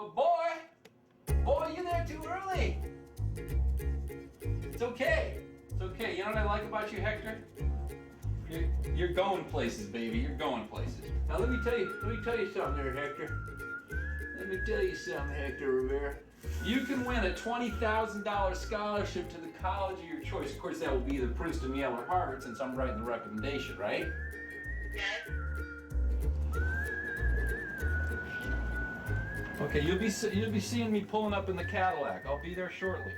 Oh, boy! Boy, you're there too early! It's okay. It's okay. You know what I like about you, Hector? You're going places, baby. You're going places. Now let me tell you something there, Hector. Let me tell you something, Hector Rivera. You can win a $20,000 scholarship to the college of your choice. Of course, that will be either Princeton, Yale, or Harvard, since I'm writing the recommendation, right? Yes. Okay, you'll be seeing me pulling up in the Cadillac. I'll be there shortly.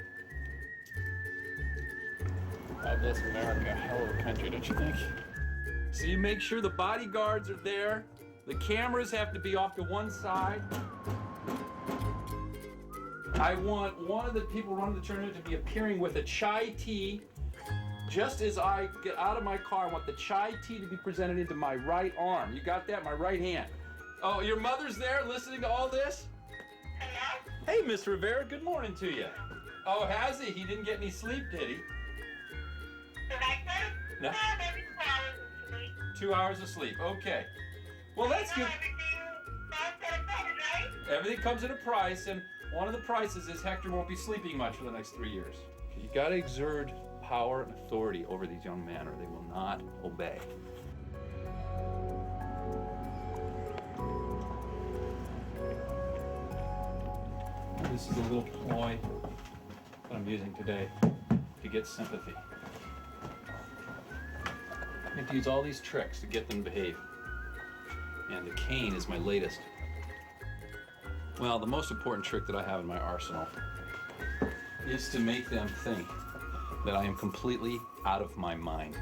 God bless America. Hell of a country, don't you think? So you make sure the bodyguards are there. The cameras have to be off to one side. I want one of the people running the tournament to be appearing with a chai tea. Just as I get out of my car, I want the chai tea to be presented into my right arm. You got that? My right hand. Oh, your mother's there listening to all this? Hello? Hey, Miss Rivera, good morning to you. Oh, has he? He didn't get any sleep, did he? Did I say? No. Maybe 2 hours of sleep. 2 hours of sleep. Okay. Well, that's good. Everything comes at a price, and one of the prices is Hector won't be sleeping much for the next 3 years. You got to exert power and authority over these young men, or they will not obey. This is a little ploy that I'm using today to get sympathy. I have to use all these tricks to get them to behave. And the cane is my latest. Well, the most important trick that I have in my arsenal is to make them think that I am completely out of my mind.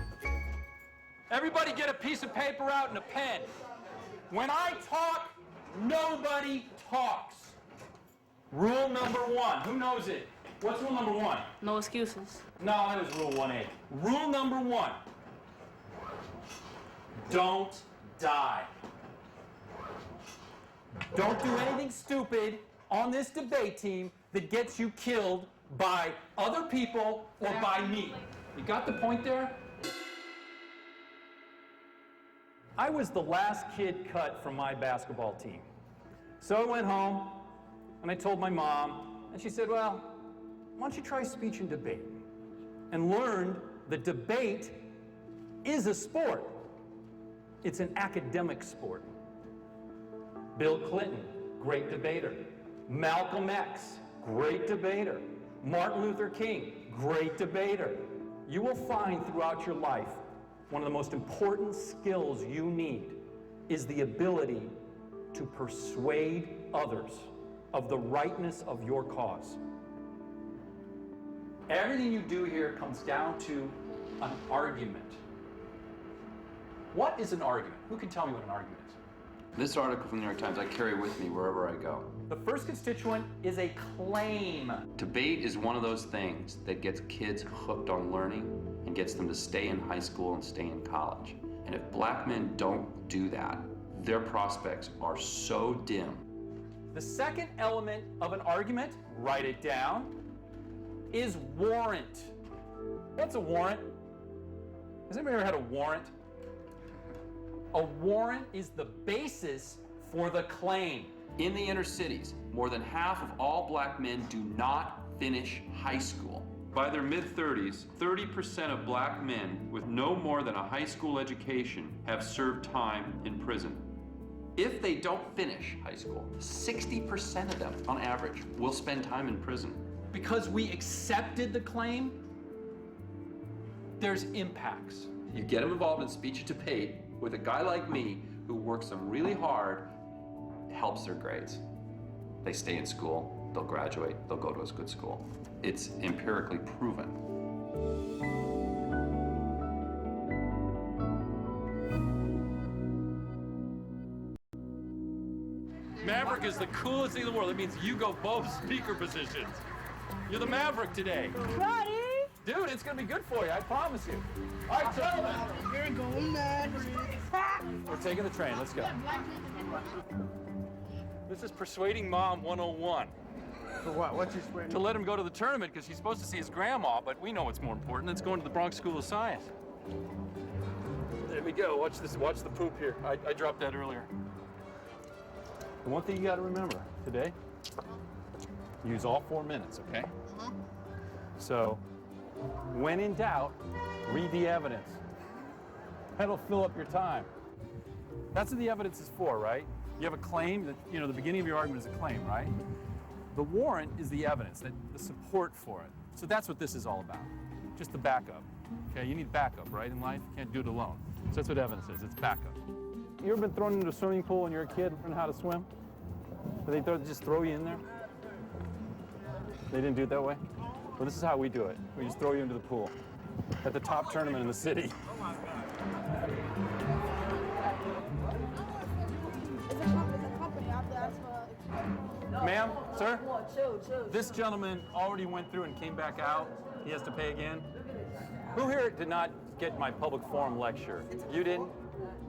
Everybody get a piece of paper out and a pen. When I talk, nobody talks. Rule number 1. Who knows it? What's rule number 1? No excuses. No, that was rule 1A. Rule number 1. Don't die. Don't do anything stupid on this debate team that gets you killed by other people or by me. You got the point there? I was the last kid cut from my basketball team. So I went home and I told my mom, and she said, well, why don't you try speech and debate? And learned that debate is a sport. It's an academic sport. Bill Clinton, great debater. Malcolm X, great debater. Martin Luther King, great debater. You will find throughout your life one of the most important skills you need is the ability to persuade others of the rightness of your cause. Everything you do here comes down to an argument. What is an argument? Who can tell me what an argument is? This article from the New York Times I carry with me wherever I go. The first constituent is a claim. Debate is one of those things that gets kids hooked on learning and gets them to stay in high school and stay in college. And if black men don't do that, their prospects are so dim. The second element of an argument, write it down, is warrant. What's a warrant? Has anybody ever had a warrant? A warrant is the basis for the claim. In the inner cities, more than half of all black men do not finish high school. By their mid-30s, 30% of black men with no more than a high school education have served time in prison. If they don't finish high school, 60% of them, on average, will spend time in prison. Because we accepted the claim, there's impacts. You get them involved in speech and debate with a guy like me who works them really hard, helps their grades. They stay in school, they'll graduate, they'll go to a good school. It's empirically proven. Maverick is the coolest thing in the world. It means you go both speaker positions. You're the Maverick today. Crotty! Dude, it's gonna be good for you, I promise you. All right, gentlemen. We're going Maverick. We're taking the train, let's go. This is Persuading Mom 101. For what? What's your swear? To let him go to the tournament because he's supposed to see his grandma, but we know what's more important. It's going to the Bronx School of Science. There we go. Watch this. Watch the poop here. I dropped that earlier. The one thing you got to remember today, Use all 4 minutes, okay? So, when in doubt, read the evidence. That'll fill up your time. That's what the evidence is for, right? You have a claim that, you know, the beginning of your argument is a claim, right? The warrant is the evidence, the support for it. So that's what this is all about, just the backup. Okay, you need backup, right, in life? You can't do it alone. So that's what evidence is, it's backup. You ever been thrown into a swimming pool when you're a kid, learning how to swim? Did they just throw you in there? They didn't do it that way? Well, this is how we do it. We just throw you into the pool at the top tournament in the city. Ma'am, sir? This gentleman already went through and came back out. He has to pay again. Who here did not get my public forum lecture? You didn't?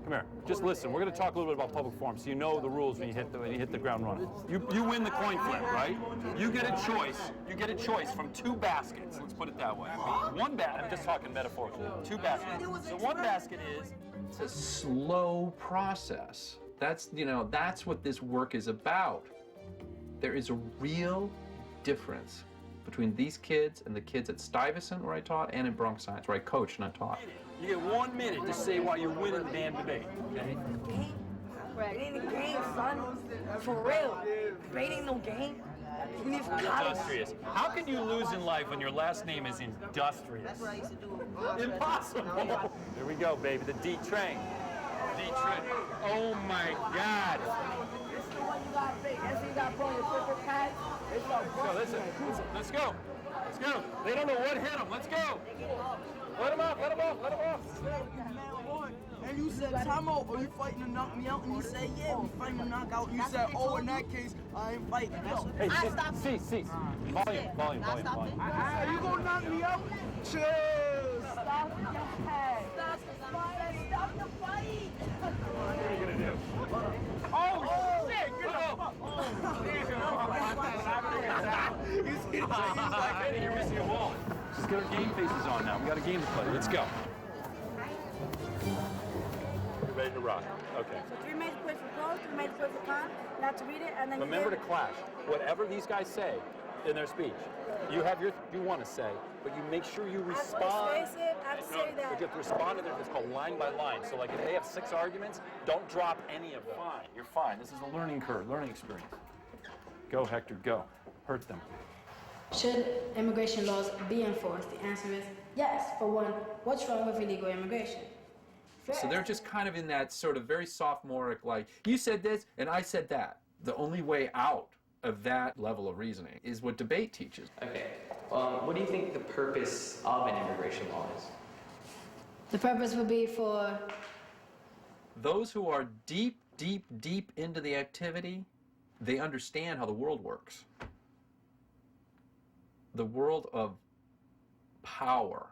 Come here. Just listen. We're going to talk a little bit about public forum so you know the rules when you hit the ground running. You win the coin flip, right? You get a choice. You get a choice from 2 baskets. Let's put it that way. One basket. I'm just talking metaphorically. 2 baskets. So one basket is. It's a slow process. That's what this work is about. There is a real difference between these kids and the kids at Stuyvesant, where I taught, and in Bronx Science, where I coached, not taught. You get 1 minute to say why you're winning the damn debate, okay? It ain't a game, son. For real. Debate ain't no game. We need some college. Industrious. How can you lose in life when your last name is Industrious? That's what I used to do. Impossible. Here we go, baby. The D train. D train. Oh my God. This is the one you gotta fake. That's what you gotta put on your football pads. Let's go. Let's go. They don't know what hit them. Let's go. Let them off. Let them off. Let them off. And you said, time out, are you fighting to knock me out? And you said, yeah, we fighting to knock out. And you said, oh, in that case, I ain't fighting. Hey, cease. Volume. You gonna knock me out? Cheers. Stop the fight. Stop the fight. What are you going to do? Oh, shit. Get up. You see the you're missing a wallet. Just get our game faces on now. We got a game to play. Let's go. You're ready to rock. Okay. So 3 major points for pros, 3 major points for con. Not to read it, and then Remember to clash. Whatever these guys say in their speech, you want to say, but you make sure you respond. I have to say that. You have to respond to them. It's called line by line. So like if they have 6 arguments, don't drop any of them. Fine. You're fine. This is a learning curve, learning experience. Go, Hector, go. Hurt them. Should immigration laws be enforced? The answer is yes. For one, what's wrong with illegal immigration? So they're just kind of in that sort of very sophomoric, like, you said this and I said that. The only way out of that level of reasoning is what debate teaches. Okay. What do you think the purpose of an immigration law is? The purpose would be for Those who are deep, deep, deep into the activity, they understand how the world works. The world of power.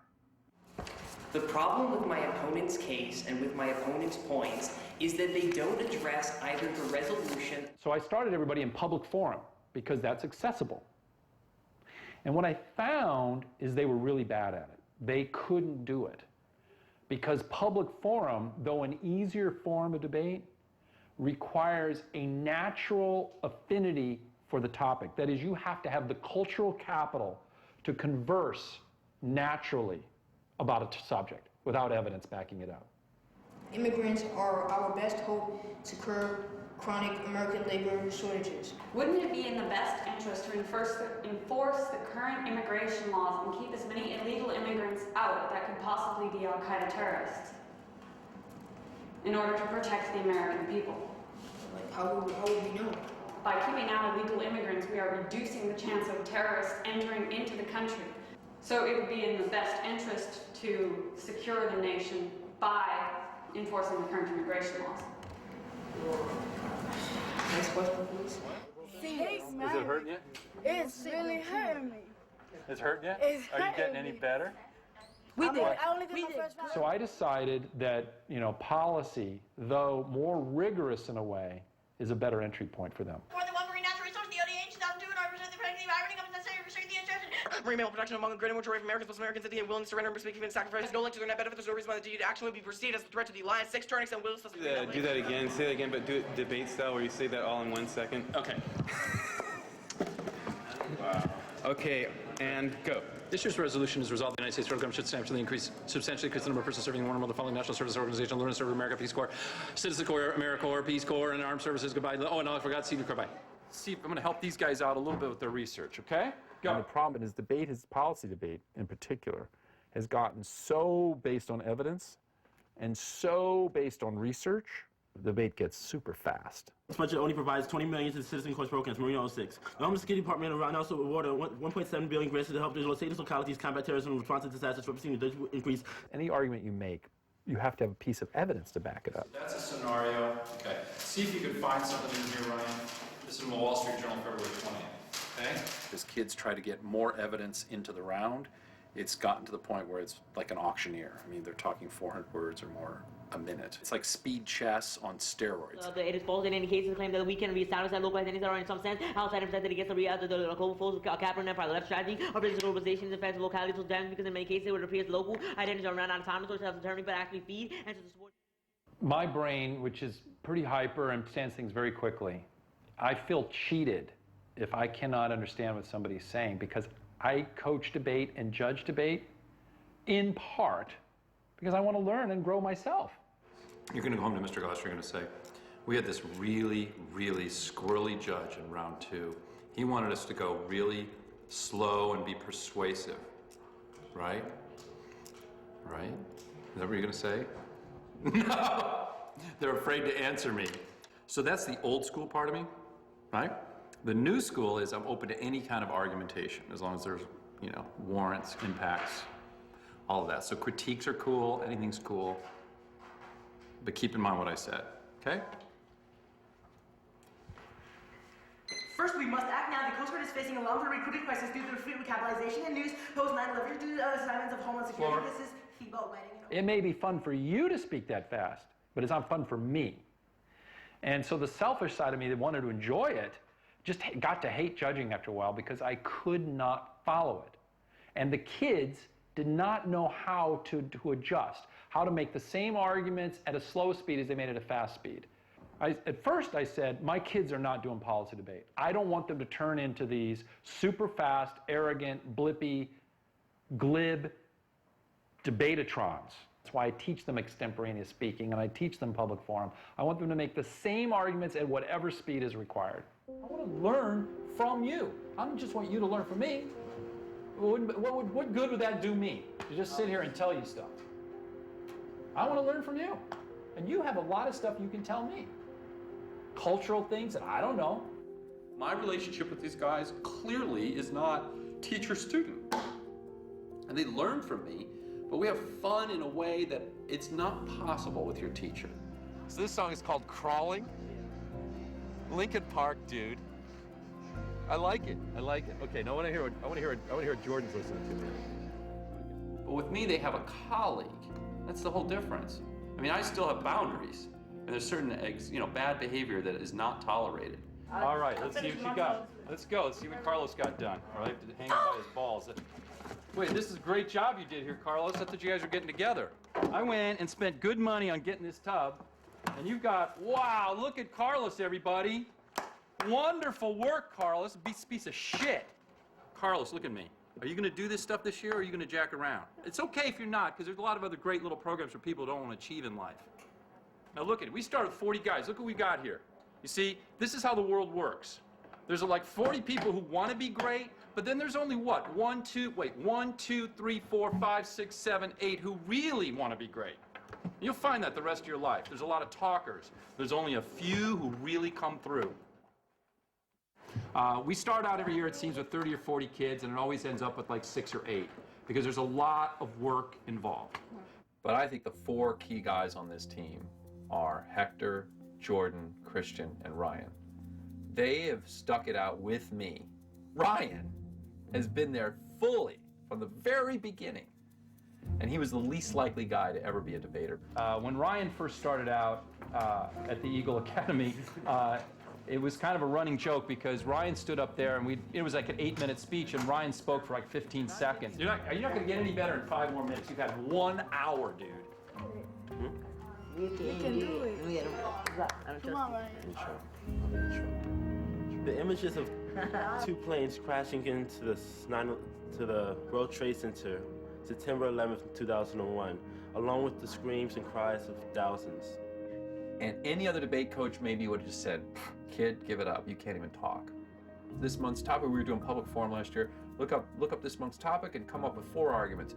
The problem with my opponent's case and with my opponent's points is that they don't address either the resolution. So I started everybody in public forum because that's accessible. And what I found is they were really bad at it. They couldn't do it. Because public forum, though an easier form of debate, requires a natural affinity for the topic. That is, you have to have the cultural capital to converse naturally about a subject without evidence backing it up. immigrants are our best hope to curb chronic American labor shortages. Wouldn't it be in the best interest to enforce the current immigration laws and keep as many illegal immigrants out that could possibly be Al-Qaeda terrorists in order to protect the American people? Like, how would we know? By keeping out illegal immigrants, we are reducing the chance of terrorists entering into the country. So it would be in the best interest to secure the nation by enforcing the current immigration laws. Next question, please. Is it hurting you? It's really hurting me. It's hurting you? It's Are you getting hurting any me. better? I only did my first round. So I decided that, policy, though more rigorous in a way, is a better entry point for them. For the one marine natural resource, the ODH 2002, and our percent the pregnancy of ironing up is necessary to restrict the insertion. Marine mammal production among a great majority of Americans, plus Americans that they are willing to surrender and speak even sacrifice. No link to their net benefit. There's no reason why the deed action would be perceived as a threat to the alliance. 6 turnings and wills. Do that again. Say that again, but do it debate style where you say that all in 1 second. Okay. Okay, and go. This year's resolution is resolved the United States federal government should substantially increase the number of persons serving in one or more of the following national service organizations: Learning Service America, Peace Corps, Citizen Corps, AmeriCorps, Peace Corps, and Armed Services. Goodbye. Oh, no, I forgot Senior Corps. Bye. See, I'm going to help these guys out a little bit with their research, okay? And the problem is debate, his policy debate in particular, has gotten so based on evidence and so based on research, the debate gets super fast. This budget only provides $20 million to the Citizen Corps programs, Marine 06. The Homeland Security Department also awarded $1.7 billion grants to help the state localities combat terrorism and response to disasters, representing the increase. Any argument you make, you have to have a piece of evidence to back it up. That's a scenario. Okay. See if you can find something in here, Ryan. This is from the Wall Street Journal, February 20th. Okay? As kids try to get more evidence into the round, it's gotten to the point where it's like an auctioneer. I mean, they're talking 400 words or more a minute. It's like speed chess on steroids. It is false in any case to claim that we can reestablish that local identities are in some sense outside of that against the local force capital for the left strategy or business globalization in fact localities was damaged because in many cases it would appear as local identities are not autonomous or self-determining but actually feed and to support. My brain, which is pretty hyper and understands things very quickly, I feel cheated if I cannot understand what somebody's saying because I coach debate and judge debate in part because I want to learn and grow myself. You're going to go home to Mr. Goss, you're going to say, we had this really, really squirrely judge in round 2. He wanted us to go really slow and be persuasive. Right? Right? Is that what you're going to say? No! They're afraid to answer me. So that's the old school part of me, right? The new school is I'm open to any kind of argumentation as long as there's, warrants, impacts, all of that. So critiques are cool, anything's cool, but keep in mind what I said, okay? First, we must act now. The Coast Guard is facing a long-term recruiting crisis due to the fleet recapitalization and news post-9/11 due to assignments of Homeland Security. This is FIBA wedding. It may be fun for you to speak that fast, but it's not fun for me. And so the selfish side of me that wanted to enjoy it just got to hate judging after a while because I could not follow it. And the kids did not know how to adjust, how to make the same arguments at a slow speed as they made at a fast speed. At first I said, my kids are not doing policy debate. I don't want them to turn into these super fast, arrogant, blippy, glib debatatrons. That's why I teach them extemporaneous speaking and I teach them public forum. I want them to make the same arguments at whatever speed is required. I want to learn from you. I don't just want you to learn from me. What good would that do me to just sit here and tell you stuff? I want to learn from you. And you have a lot of stuff you can tell me. Cultural things that I don't know. My relationship with these guys clearly is not teacher-student. And they learn from me, but we have fun in a way that it's not possible with your teacher. So this song is called Crawling. Linkin Park, dude. I like it. I like it. Okay, now I want to hear what Jordan's listening to. But with me, they have a colleague. That's the whole difference. I mean, I still have boundaries, and there's certain, bad behavior that is not tolerated. All right, let's see what you got. Let's go. Let's see what Carlos got done. All right, hanging by his balls. Wait, this is a great job you did here, Carlos. I thought you guys were getting together. I went and spent good money on getting this tub, and you've got, wow, look at Carlos, everybody. Wonderful work, Carlos. Piece of shit. Carlos, look at me. Are you going to do this stuff this year, or are you going to jack around? It's okay if you're not, because there's a lot of other great little programs for people who don't want to achieve in life. Now look at it. We started with 40 guys. Look what we got here. You see, this is how the world works. There's like 40 people who want to be great, but then there's only what? 1, 2, 3, 4, 5, 6, 7, 8 who really want to be great. You'll find that the rest of your life. There's a lot of talkers. There's only a few who really come through. We start out every year, it seems, with 30 or 40 kids, and it always ends up with like 6 or 8, because there's a lot of work involved. But I think the 4 key guys on this team are Hector, Jordan, Christian, and Ryan. They have stuck it out with me. Ryan has been there fully from the very beginning, and he was the least likely guy to ever be a debater. When Ryan first started out at the Eagle Academy, it was kind of a running joke because Ryan stood up there and it was like an 8-minute speech and Ryan spoke for like 15 seconds. You're not going to get any better in 5 more minutes. You've had 1 hour, dude. You can do it. Come on, Ryan. The images of two planes crashing into the World Trade Center, September 11th, 2001, along with the screams and cries of thousands. And any other debate coach maybe would have just said, kid, give it up, you can't even talk. This month's topic, we were doing public forum last year, look up this month's topic and come up with 4 arguments.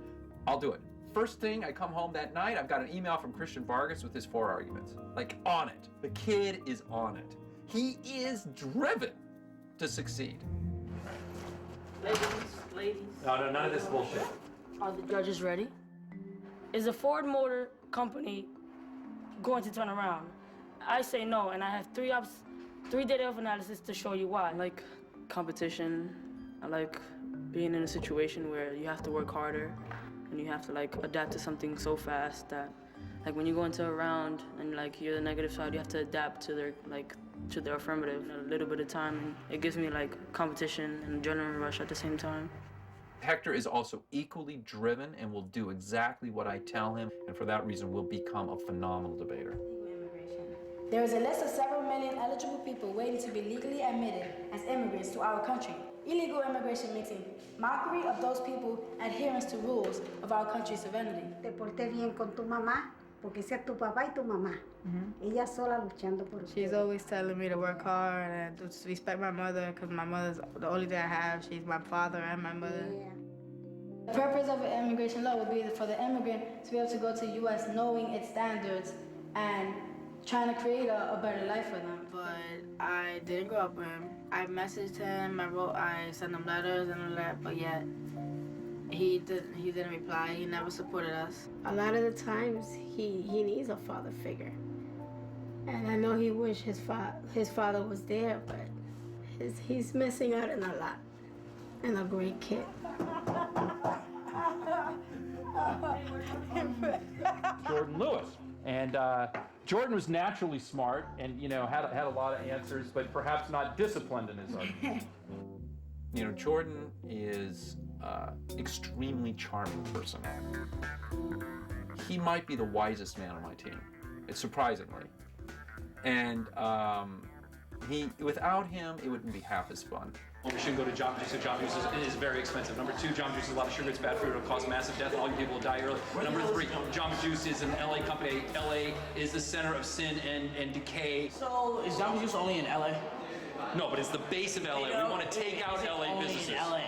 I'll do it. First thing, I come home that night, I've got an email from Christian Vargas with his 4 arguments. Like, on it. The kid is on it. He is driven to succeed. Ladies. No, none of this bullshit. Are the judges ready? Is the Ford Motor Company going to turn around? I say no, and I have 3 data of analysis to show you why. I like competition. I like being in a situation where you have to work harder and you have to like adapt to something so fast that like when you go into a round and like you're the negative side, you have to adapt to their affirmative in a little bit of time, and it gives me like competition and adrenaline rush at the same time. Hector is also equally driven and will do exactly what I tell him, and for that reason will become a phenomenal debater. There is a list of several million eligible people waiting to be legally admitted as immigrants to our country. Illegal immigration makes a mockery of those people adherence to rules of our country's sovereignty. Te porté bien con tu mamá, porque ese es tu papá y tu mamá. Ella sola luchando por ustedes. She's always telling me to work hard and to respect my mother because my mother's the only thing I have. She's my father and my mother. Yeah. The purpose of an immigration law would be for the immigrant to be able to go to the U.S. knowing its standards and trying to create a better life for them. But I didn't grow up with him. I messaged him, I sent him letters and all that, but yet he didn't reply. He never supported us. A lot of the times he needs a father figure. And I know he wished his father was there, but he's missing out on a lot. And a great kid. Jordan Lewis. And Jordan was naturally smart and, had a lot of answers, but perhaps not disciplined in his argument. Jordan is extremely charming person. He might be the wisest man on my team, surprisingly. And without him, it wouldn't be half as fun. We shouldn't go to Jamba Juice. Jamba Juice is very expensive. Number 2, Jamba Juice is a lot of sugar. It's bad for you. It'll cause massive death, and all you people will die early. Number 3, Jamba Juice is an LA company. LA is the center of sin and decay. So is Jamba Juice only in LA? No, but it's the base of LA. We want to take out LA businesses. In LA?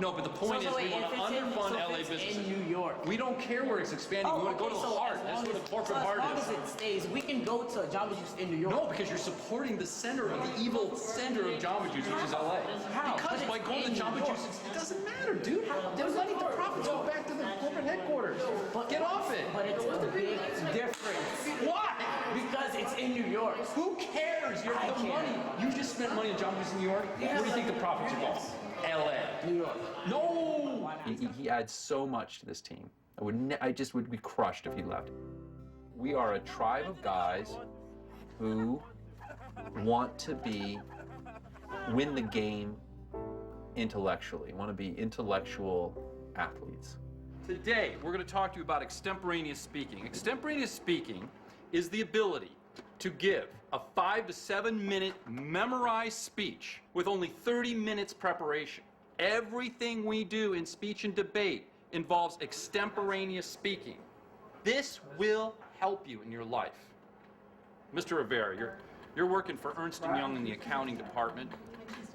No, but the point is we want to underfund LA businesses. In New York. We don't care where it's expanding. We want to go to the heart. That's where the corporate heart is. As long as it stays, we can go to Jamba Juice in New York. No, because you're supporting the center of the evil center of Jamba Juice, which is LA. How? Because by going to Jamba Juice, it doesn't matter, dude. They're letting the profits go back to the corporate headquarters. Get off it. But it's a big difference. Why? Because it's in New York. Who cares? You're the money. You just spent money on Jamba Juice in New York. Where do you think the profits are going? LA. New York. No! He adds so much to this team. I just would be crushed if he left. We are a tribe of guys who want to win the game intellectually, want to be intellectual athletes. Today, we're going to talk to you about extemporaneous speaking. Extemporaneous speaking is the ability to give a 5 to 7 minute memorized speech with only 30 minutes preparation. Everything we do in speech and debate involves extemporaneous speaking. This will help you in your life. Mr. Rivera, you're working for Ernst & Young in the accounting department.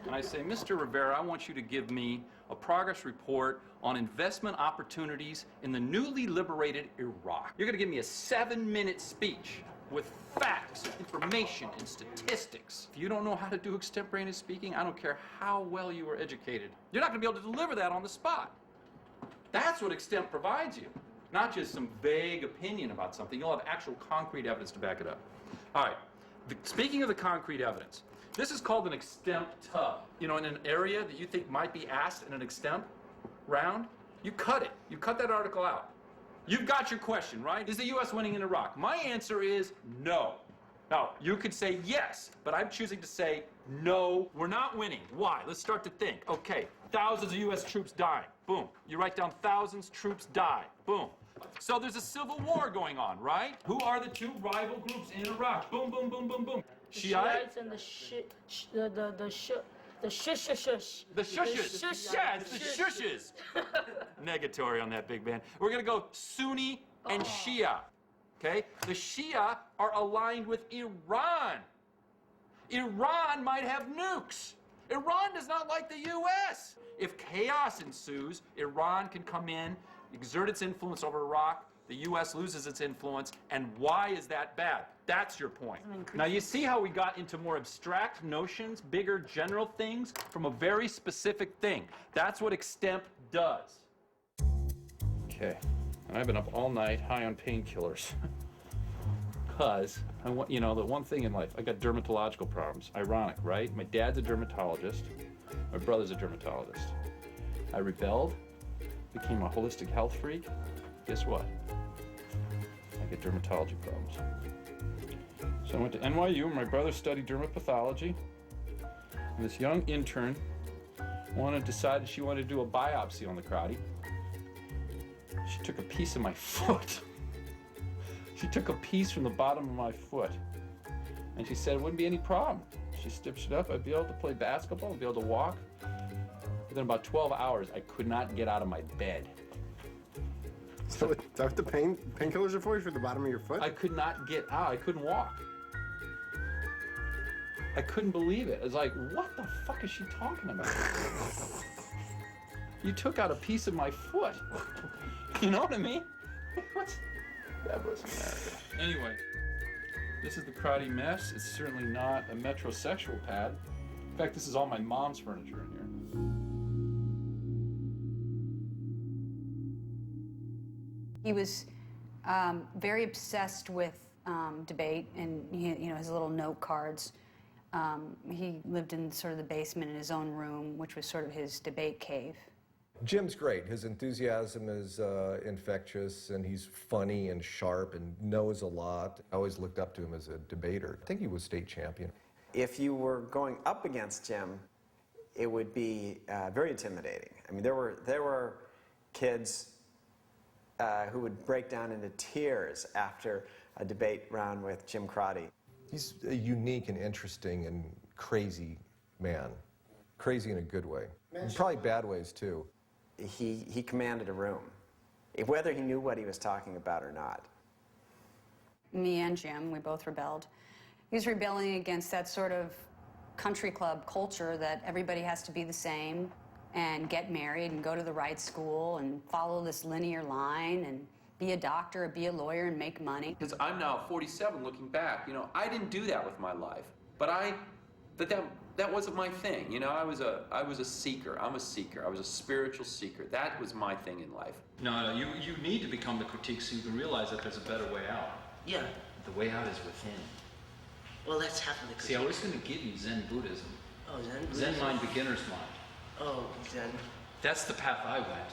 And I say, Mr. Rivera, I want you to give me a progress report on investment opportunities in the newly liberated Iraq. You're going to give me a 7-minute speech with facts, information, and statistics. If you don't know how to do extemporaneous speaking, I don't care how well you are educated. You're not going to be able to deliver that on the spot. That's what extemp provides you, not just some vague opinion about something. You'll have actual concrete evidence to back it up. All right, speaking of the concrete evidence, this is called an extemp tub. In an area that you think might be asked in an extemp round, you cut it. You cut that article out. You've got your question, right? Is the U.S. winning in Iraq? My answer is no. Now, you could say yes, but I'm choosing to say no, we're not winning. Why? Let's start to think. Okay, thousands of U.S. troops dying. Boom. You write down thousands, troops die. Boom. So there's a civil war going on, right? Who are the two rival groups in Iraq? Boom, boom, boom, boom, boom. Shiites and the shit, the shush. The shushes. Yeah, it's the shushes. Negatory on that, big man. We're going to go Sunni and Shia. Okay? The Shia are aligned with Iran. Iran might have nukes. Iran does not like the U.S. If chaos ensues, Iran can come in, exert its influence over Iraq, the U.S. loses its influence, and why is that bad? That's your point. Now you see how we got into more abstract notions, bigger general things, from a very specific thing. That's what extemp does. Okay, I've been up all night high on painkillers. Because, you know, the one thing in life, I got dermatological problems. Ironic, right? My dad's a dermatologist. My brother's a dermatologist. I rebelled, became a holistic health freak. Guess what? I get dermatology problems. So I went to NYU. My brother studied dermapathology. And this young intern decided she wanted to do a biopsy on the Crotty. She took a piece of my foot. She took a piece from the bottom of my foot. And she said it wouldn't be any problem. She stitched it up. I'd be able to play basketball. I'd be able to walk. Within about 12 hours, I could not get out of my bed. So is that what the painkillers are for the bottom of your foot? I could not get out. I couldn't walk. I couldn't believe it. It's like, what the fuck is she talking about? You took out a piece of my foot. You know what I mean? What's... That was America. Anyway, this is the Crotty mess. It's certainly not a metrosexual pad. In fact, this is all my mom's furniture in here. He was very obsessed with debate and his little note cards. He lived in sort of the basement in his own room, which was sort of his debate cave. Jim's great. His enthusiasm is infectious, and he's funny and sharp and knows a lot. I always looked up to him as a debater. I think he was state champion. If you were going up against Jim, it would be very intimidating. I mean, there were kids who would break down into tears after a debate round with Jim Crotty. He's a unique and interesting and crazy man. Crazy in a good way. And probably bad ways, too. He commanded a room, whether he knew what he was talking about or not. Me and Jim, we both rebelled. He was rebelling against that sort of country club culture that everybody has to be the same and get married and go to the right school and follow this linear line and be a doctor or be a lawyer and make money. Because I'm now 47 looking back, you know, I didn't do that with my life, but that wasn't my thing. You know, I was a seeker. I'm a seeker. I was a spiritual seeker. That was my thing in life. No, you need to become the critique so you can realize that there's a better way out. Yeah. The way out is within. Well, that's half of the critique. See, I was going to give you Zen Buddhism. Oh, Zen Buddhism. Zen mind, beginner's mind. Oh, Zen. That's the path I went.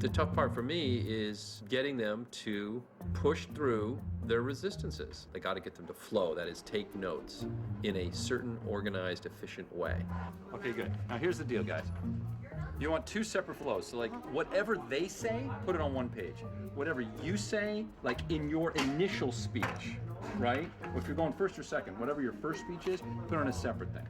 The tough part for me is getting them to push through their resistances. I got to get them to flow, that is, take notes in a certain organized, efficient way. Okay, good. Now here's the deal, guys. You want two separate flows. So like whatever they say, put it on one page. Whatever you say, like in your initial speech, right? If you're going first or second, whatever your first speech is, put it on a separate thing.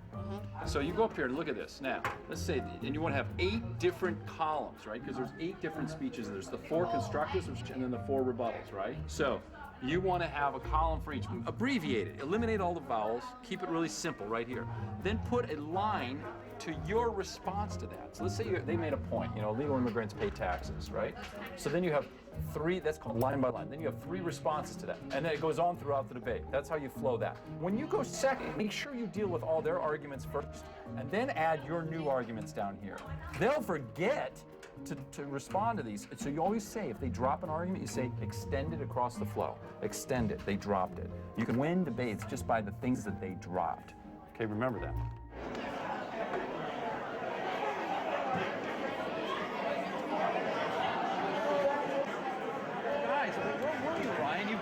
So you go up here and look at this. Now, let's say, and you want to have 8 different columns, right? Because there's 8 different speeches. There's the 4 constructives and then the 4 rebuttals, right? So you want to have a column for each. Abbreviate it. Eliminate all the vowels. Keep it really simple right here. Then put a line to your response to that. So let's say they made a point, you know, legal immigrants pay taxes, right? So then you have 3, that's called line by line. Then you have 3 responses to that. And then it goes on throughout the debate. That's how you flow that. When you go second, make sure you deal with all their arguments first, and then add your new arguments down here. They'll forget to respond to these. So you always say, if they drop an argument, you say, extend it across the flow. Extend it. They dropped it. You can win debates just by the things that they dropped. Okay, remember that.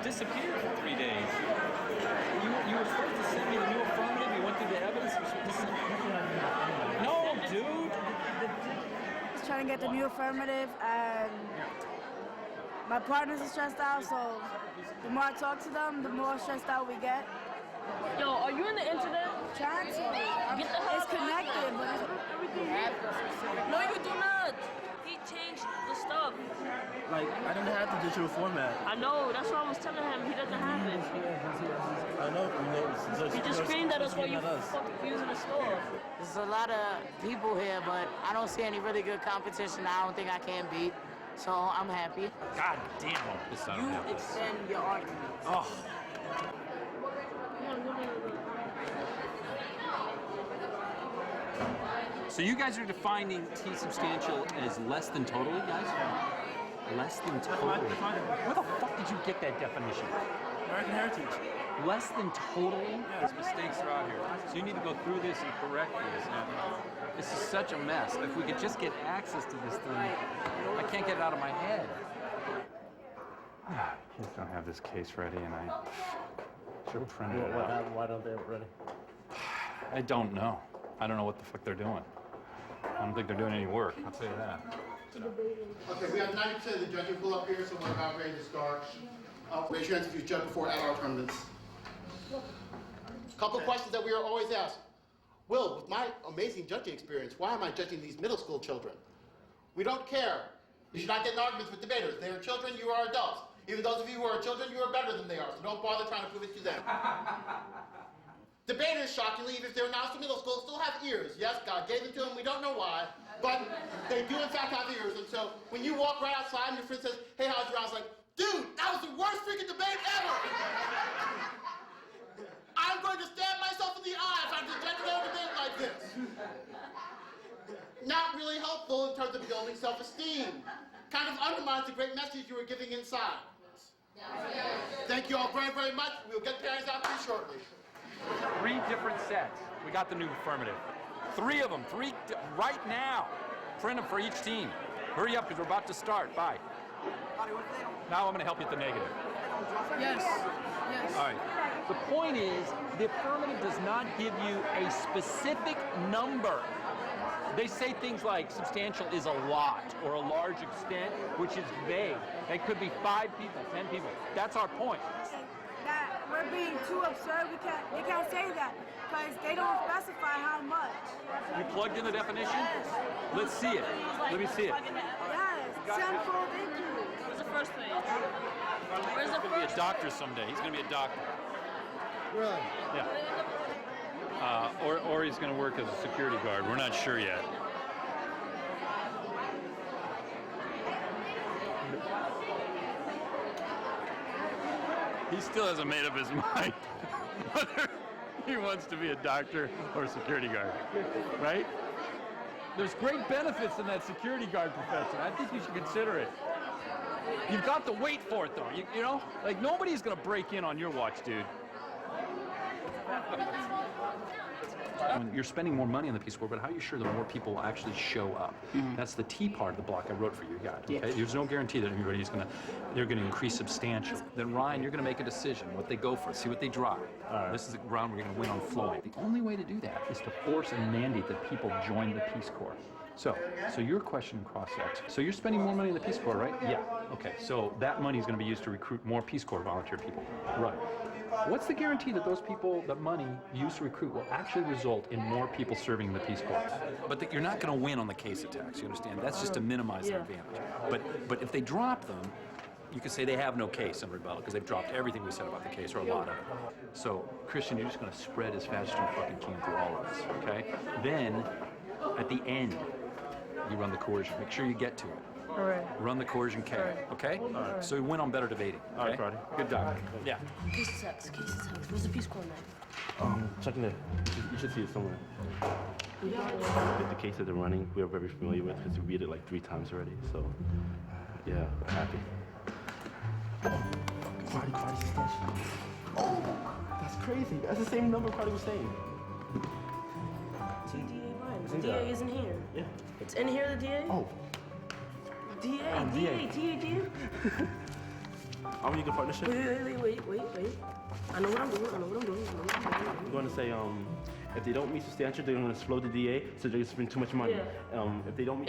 Disappeared for 3 days. You were supposed to send me the new affirmative. You went through the evidence. No, dude. Just trying to get the new affirmative, and my partners are stressed out. So the more I talk to them, the more stressed out we get. Yo, are you in the internet? Trying to. Get the hell It's connected, but everything here. No, you do not. He changed the stuff. Like, I didn't have the digital format. I know. That's what I was telling him. He doesn't have it. I know. He just screamed at us while you fucking using the store. There's a lot of people here, but I don't see any really good competition I don't think I can beat. So I'm happy. God damn it. You extend your argument. Oh. So you guys are defining T substantial as less than totally, guys? Less than totally. Where the fuck did you get that definition? American Heritage. Less than totally? Yeah, there's mistakes throughout here. So you need to go through this and correct these. This is such a mess. If we could just get access to this thing, I can't get it out of my head. Kids don't have this case ready, and I should have printed it What out. happened? Why don't they have it ready? I don't know. I don't know what the fuck they're doing. I don't think they're doing any work, I'll tell you that. Okay, we have 90% of the judging pool up here, so we're about ready to start. Raise your hands if you've judged before at our tournaments. Couple questions that we are always asked. Will, with my amazing judging experience, why am I judging these middle school children? We don't care. You should not get in arguments with debaters. They are children, you are adults. Even those of you who are children, you are better than they are, so don't bother trying to prove it to them. Debaters, shockingly, even if they're announced in middle school, still have ears. Yes, God gave them to them, we don't know why, but they do in fact have ears. And so when you walk right outside and your friend says, hey, how's your house? Like, dude, that was the worst freaking debate ever! I'm going to stab myself in the eye if I conduct another debate like this. Not really helpful in terms of building self-esteem. Kind of undermines the great message you were giving inside. Thank you all very, very much. We'll get parents out to you shortly. 3 different sets. We got the new affirmative. 3 of them, right now. Print them for each team. Hurry up, because we're about to start. Bye. Now I'm going to help you with the negative. Yes. Yes. All right. The point is, the affirmative does not give you a specific number. They say things like substantial is a lot or a large extent, which is vague. It could be 5 people, 10 people. That's our point. That we're being too absurd. They can't say that because they don't specify how much. You plugged in the definition? Yes. Let's see it. Let me see it. Yes, tenfold increase. Where's the first page? Where's He's the going to be first a doctor someday. He's going to be a doctor. Really? Yeah. Or he's going to work as a security guard. We're not sure yet. He still hasn't made up his mind whether he wants to be a doctor or a security guard, right? There's great benefits in that security guard profession. I think you should consider it. You've got to wait for it, though. You know, like nobody's going to break in on your watch, dude. You're spending more money on the Peace Corps, but how are you sure that more people will actually show up? That's the T part of the block I wrote for you guys. Okay? There's no guarantee that everybody's they're gonna increase substantial. Then Ryan, you're gonna make a decision what they go for, see what they drop. This is the ground we're gonna win on flowing. The only way to do that is to force and mandate that people join the Peace Corps. So your question in cross-sex. So you're spending more money in the Peace Corps, right? Yeah. Okay. So that money is going to be used to recruit more Peace Corps volunteer people. Right. What's the guarantee that those people, that money used to recruit, will actually result in more people serving in the Peace Corps? But you're not going to win on the case attacks. You understand? That's just to minimize their advantage. But if they drop them, you could say they have no case in rebuttal because they've dropped everything we said about the case, or a lot of it. So, Christian, you're just going to spread as fast as you fucking can through all of this, okay? Then, at the end, you run the coercion. Make sure you get to it. All right. Run the coercion K, okay? All right. So you win on better debating. Okay? All right, Crotty. Good job. Yeah. Case attacks. Where's the Peace Corps man? Checking it. You should see it somewhere. The case that they're running, we're very familiar with because we read it like 3 times already. So, yeah, we're happy. Crotty substantial. Oh, that's crazy. That's the same number Crotty was saying. DA Ryan. The DA isn't here. Yeah. It's in here, the DA? Oh. DA. Are we a good partnership? Wait. I know what I'm doing. I'm going to say, if they don't meet substantial, they're going to slow the DA, so they're going to spend too much money. Yeah. If they don't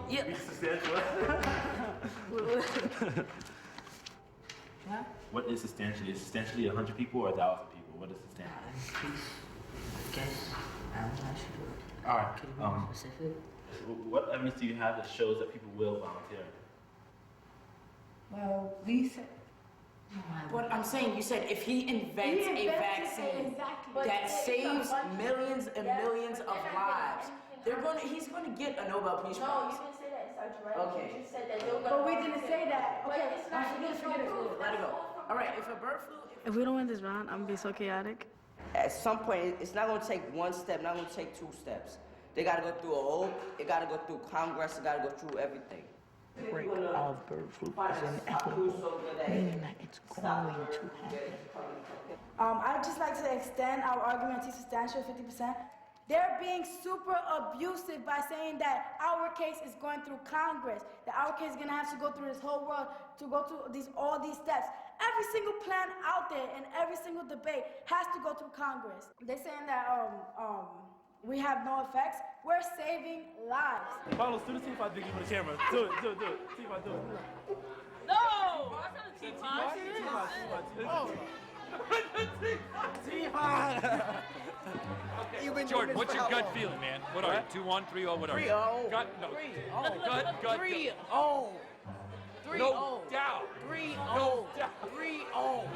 meet substantial. What is substantially? Is substantially 100 people or 1,000 people? What does it stand Peace. I guess. I'm not sure. for? All right. Can you be more specific? What evidence do you have that shows that people will volunteer? Well, we said. What I'm saying, you said if he invents a vaccine that saves millions and millions of lives, he's gonna get a Nobel Peace Prize. No, you didn't say that. It's right. Okay. You said that they were gonna. But we didn't say that. Okay, Forget it. Let it go. All right, if a bird flu. If we don't win this round, I'm gonna be so chaotic. At some point, it's not gonna take one step, not gonna take two steps. They gotta go through it gotta go through Congress, it gotta go through everything. Break of bird flu is inequitable, meaning that it's going to happen. I'd just like to extend our argument to substantial 50%. They're being super abusive by saying that our case is going through Congress, that our case is gonna have to go through this whole world to go through all these steps. Every single plan out there and every single debate has to go through Congress. They're saying that we have no effects. We're saving lives. Carlos, do the T5 Biggie for the camera. Do it. T5, do it. No! That's not a teapot. Okay, Jordan, what's your gut feeling, man? What are you? 2-1, 3-0, what are you? 3-0. Gut, no. 3-0. Gut. 3-0. 3-0. No doubt. 3-0. No doubt. 3-0.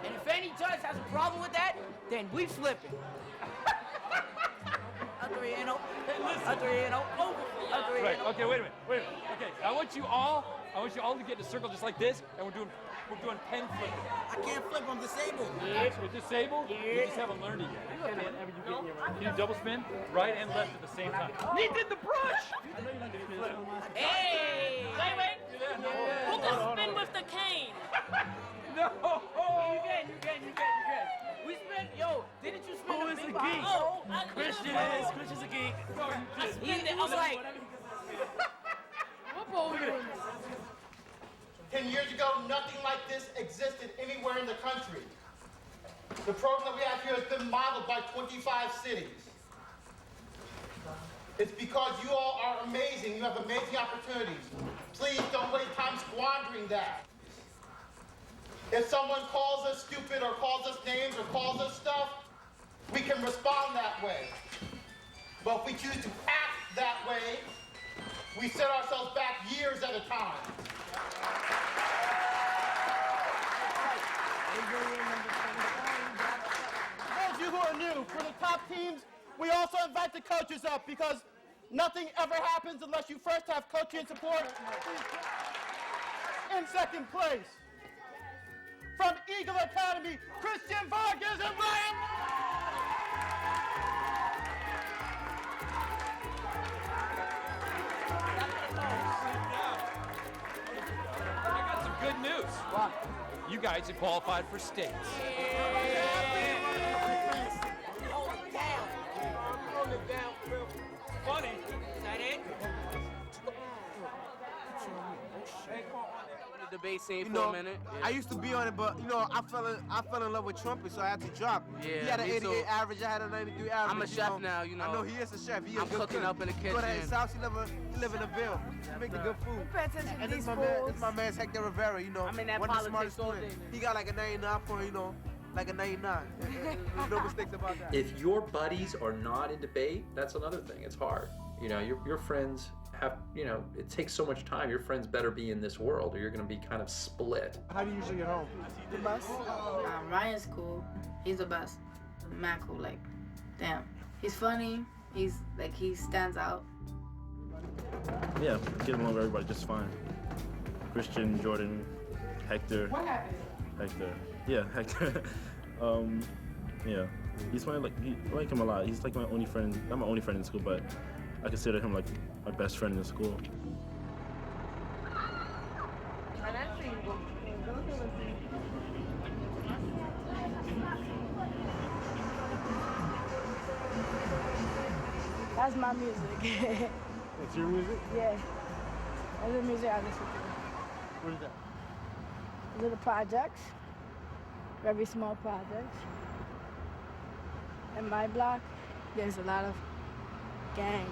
And if any judge has a problem with that, then we flipping. A 3-0. A 3-0. Right. Okay, wait a minute. Okay, I want you all to get in a circle just like this, and we're doing pen flipping. I can't flip, I'm disabled. You're disabled? You just haven't learned it yet. Can you double spin? Right and left at the same time. He did the brush! Hey! Wait. Who can spin with the cane? No! You can. We spin, didn't you spin Who the is big a box? geek? Oh, Christian's a geek. I was like, what ball we doing? 10 years ago, nothing like this existed anywhere in the country. The program that we have here has been modeled by 25 cities. It's because you all are amazing. You have amazing opportunities. Please don't waste time squandering that. If someone calls us stupid or calls us names or calls us stuff, we can respond that way. But if we choose to act that way, we set ourselves back years at a time. For those of you who are new, for the top teams, we also invite the coaches up because nothing ever happens unless you first have coaching support. In second place, from Eagle Academy, Christian Vargas and Ryan. I got some good news. You guys have qualified for states. Funny. Is that it? The debate scene You for know, a minute. I used to be on it, but I fell in love with trumpet, so I had to drop. Yeah, he had an me 88 too. average, I had a 93 average. I'm a chef now, you know. I know he is a chef. He is I'm a good cooking cook. up in the He go to kitchen. his house, he live in the Ville. He make the good food. Pay attention to And these this fools. my man Hector Rivera, I'm in that one of the politics smartest all students. day, He got like a 99 for, like a 99. No mistakes about that. If your buddies are not in debate, that's another thing. It's hard. Your friends have, it takes so much time. Your friends better be in this world or you're going to be kind of split. How do you usually get home? The bus. Ryan's cool. He's the best. Mad cool. Like, damn. He's funny. He stands out. Yeah, get along with everybody just fine. Christian, Jordan, Hector. What happened? Hector. Yeah, Hector. Yeah. He's I like him a lot. He's like my only friend. Not my only friend in school, but I consider him like my best friend in school. That's my music. That's your music? Yeah. That's the music I listen to. What is that? Little projects. Very small projects. In my block, there's a lot of gang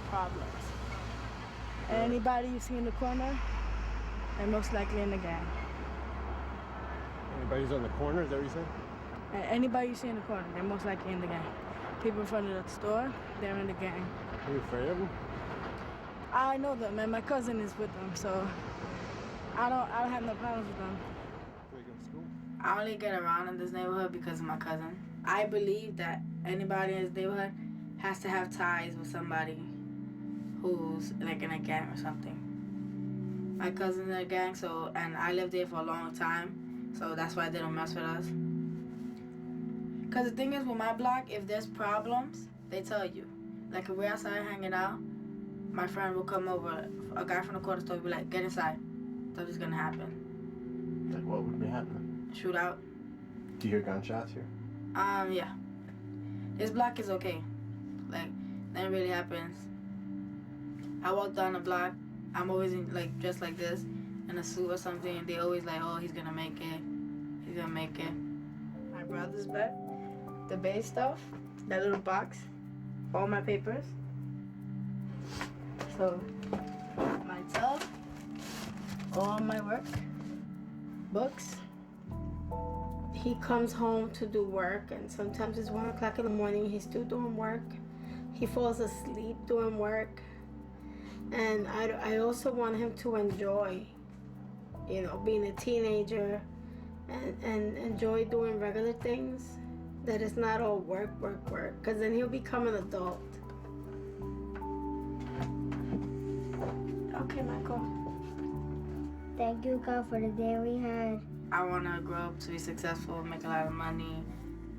problems. And anybody you see in the corner, they're most likely in the gang. Anybody's on the corner, is that what you said? And anybody you see in the corner, they're most likely in the gang. People in front of the store, they're in the gang. Are you afraid of them? I know them, and my cousin is with them, so I don't have no problems with them. Where you go to school? I only get around in this neighborhood because of my cousin. I believe that anybody in this neighborhood has to have ties with somebody who's like in a gang or something. My cousin's in a gang, and I lived there for a long time, so that's why they don't mess with us. Because the thing is, with my block, if there's problems, they tell you. Like, if we're outside hanging out, my friend will come over, a guy from the corner store will be like, get inside. Something's gonna happen. Like, what would be happening? Shootout. Do you hear gunshots here? Yeah. This block is okay. Like, nothing really happens. I walk down the block, I'm always in, like, dressed like this, in a suit or something, and they always like, oh, he's gonna make it. He's gonna make it. My brother's bed, the base stuff, that little box, all my papers. So, myself, all my work, books. He comes home to do work, and sometimes it's 1 o'clock in the morning, he's still doing work. He falls asleep doing work. And I also want him to enjoy, you know, being a teenager and enjoy doing regular things. That it's not all work, work, work, because then he'll become an adult. Okay, Michael. Thank you, God, for the day we had. I want to grow up to be successful, make a lot of money,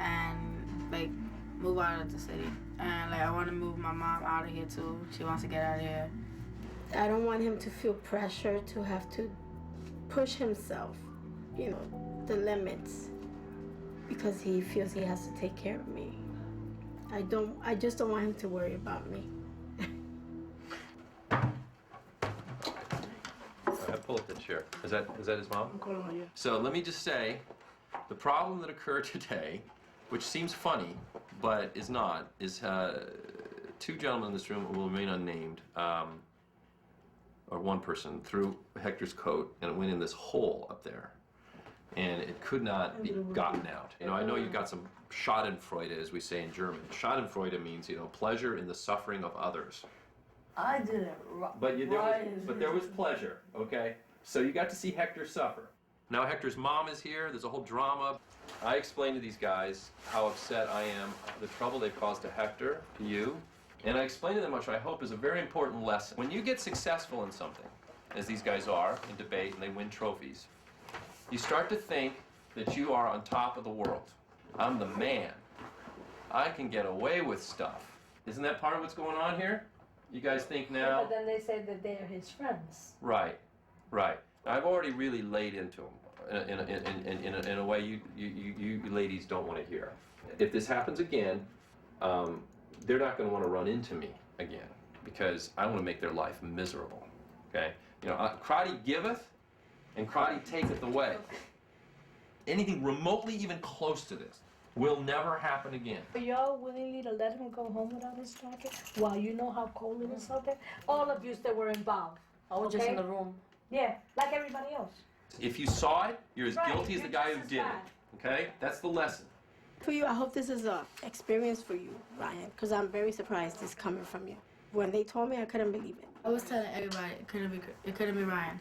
and, like, move out of the city. And, like, I want to move my mom out of here, too. She wants to get out of here. I don't want him to feel pressure to have to push himself, you know, the limits, because he feels he has to take care of me. I just don't want him to worry about me. Pull up the chair. Is that his mom? I'm calling on you. So let me just say, the problem that occurred today, which seems funny, but is not, is two gentlemen in this room who will remain unnamed, or one person, threw Hector's coat and it went in this hole up there. And it could not be gotten out. You know, I know you've got some Schadenfreude, as we say in German. Schadenfreude means, you know, pleasure in the suffering of others. I did it right. But there was pleasure, okay? So you got to see Hector suffer. Now Hector's mom is here, there's a whole drama. I explained to these guys how upset I am, the trouble they've caused to Hector, to you, and I explained to them what I hope is a very important lesson. When you get successful in something, as these guys are in debate and they win trophies, you start to think that you are on top of the world. I'm the man. I can get away with stuff. Isn't that part of what's going on here? You guys think now? But then they say that they're his friends. Right, right. I've already really laid into him in a way you ladies don't want to hear. If this happens again, they're not going to want to run into me again because I want to make their life miserable. Okay? You know, Crotty giveth and Crotty taketh away. Anything remotely even close to this will never happen again. Are y'all willingly to let him go home without his jacket? While you know how cold it is out there? All of you that were involved. I was just in the room. Yeah, like everybody else. If you saw it, you're as guilty as the you're guy who just as did it. bad. Okay? That's the lesson. For you, I hope this is an experience for you, Ryan, because I'm very surprised this coming from you. When they told me, I couldn't believe it. I was telling everybody it couldn't be Ryan.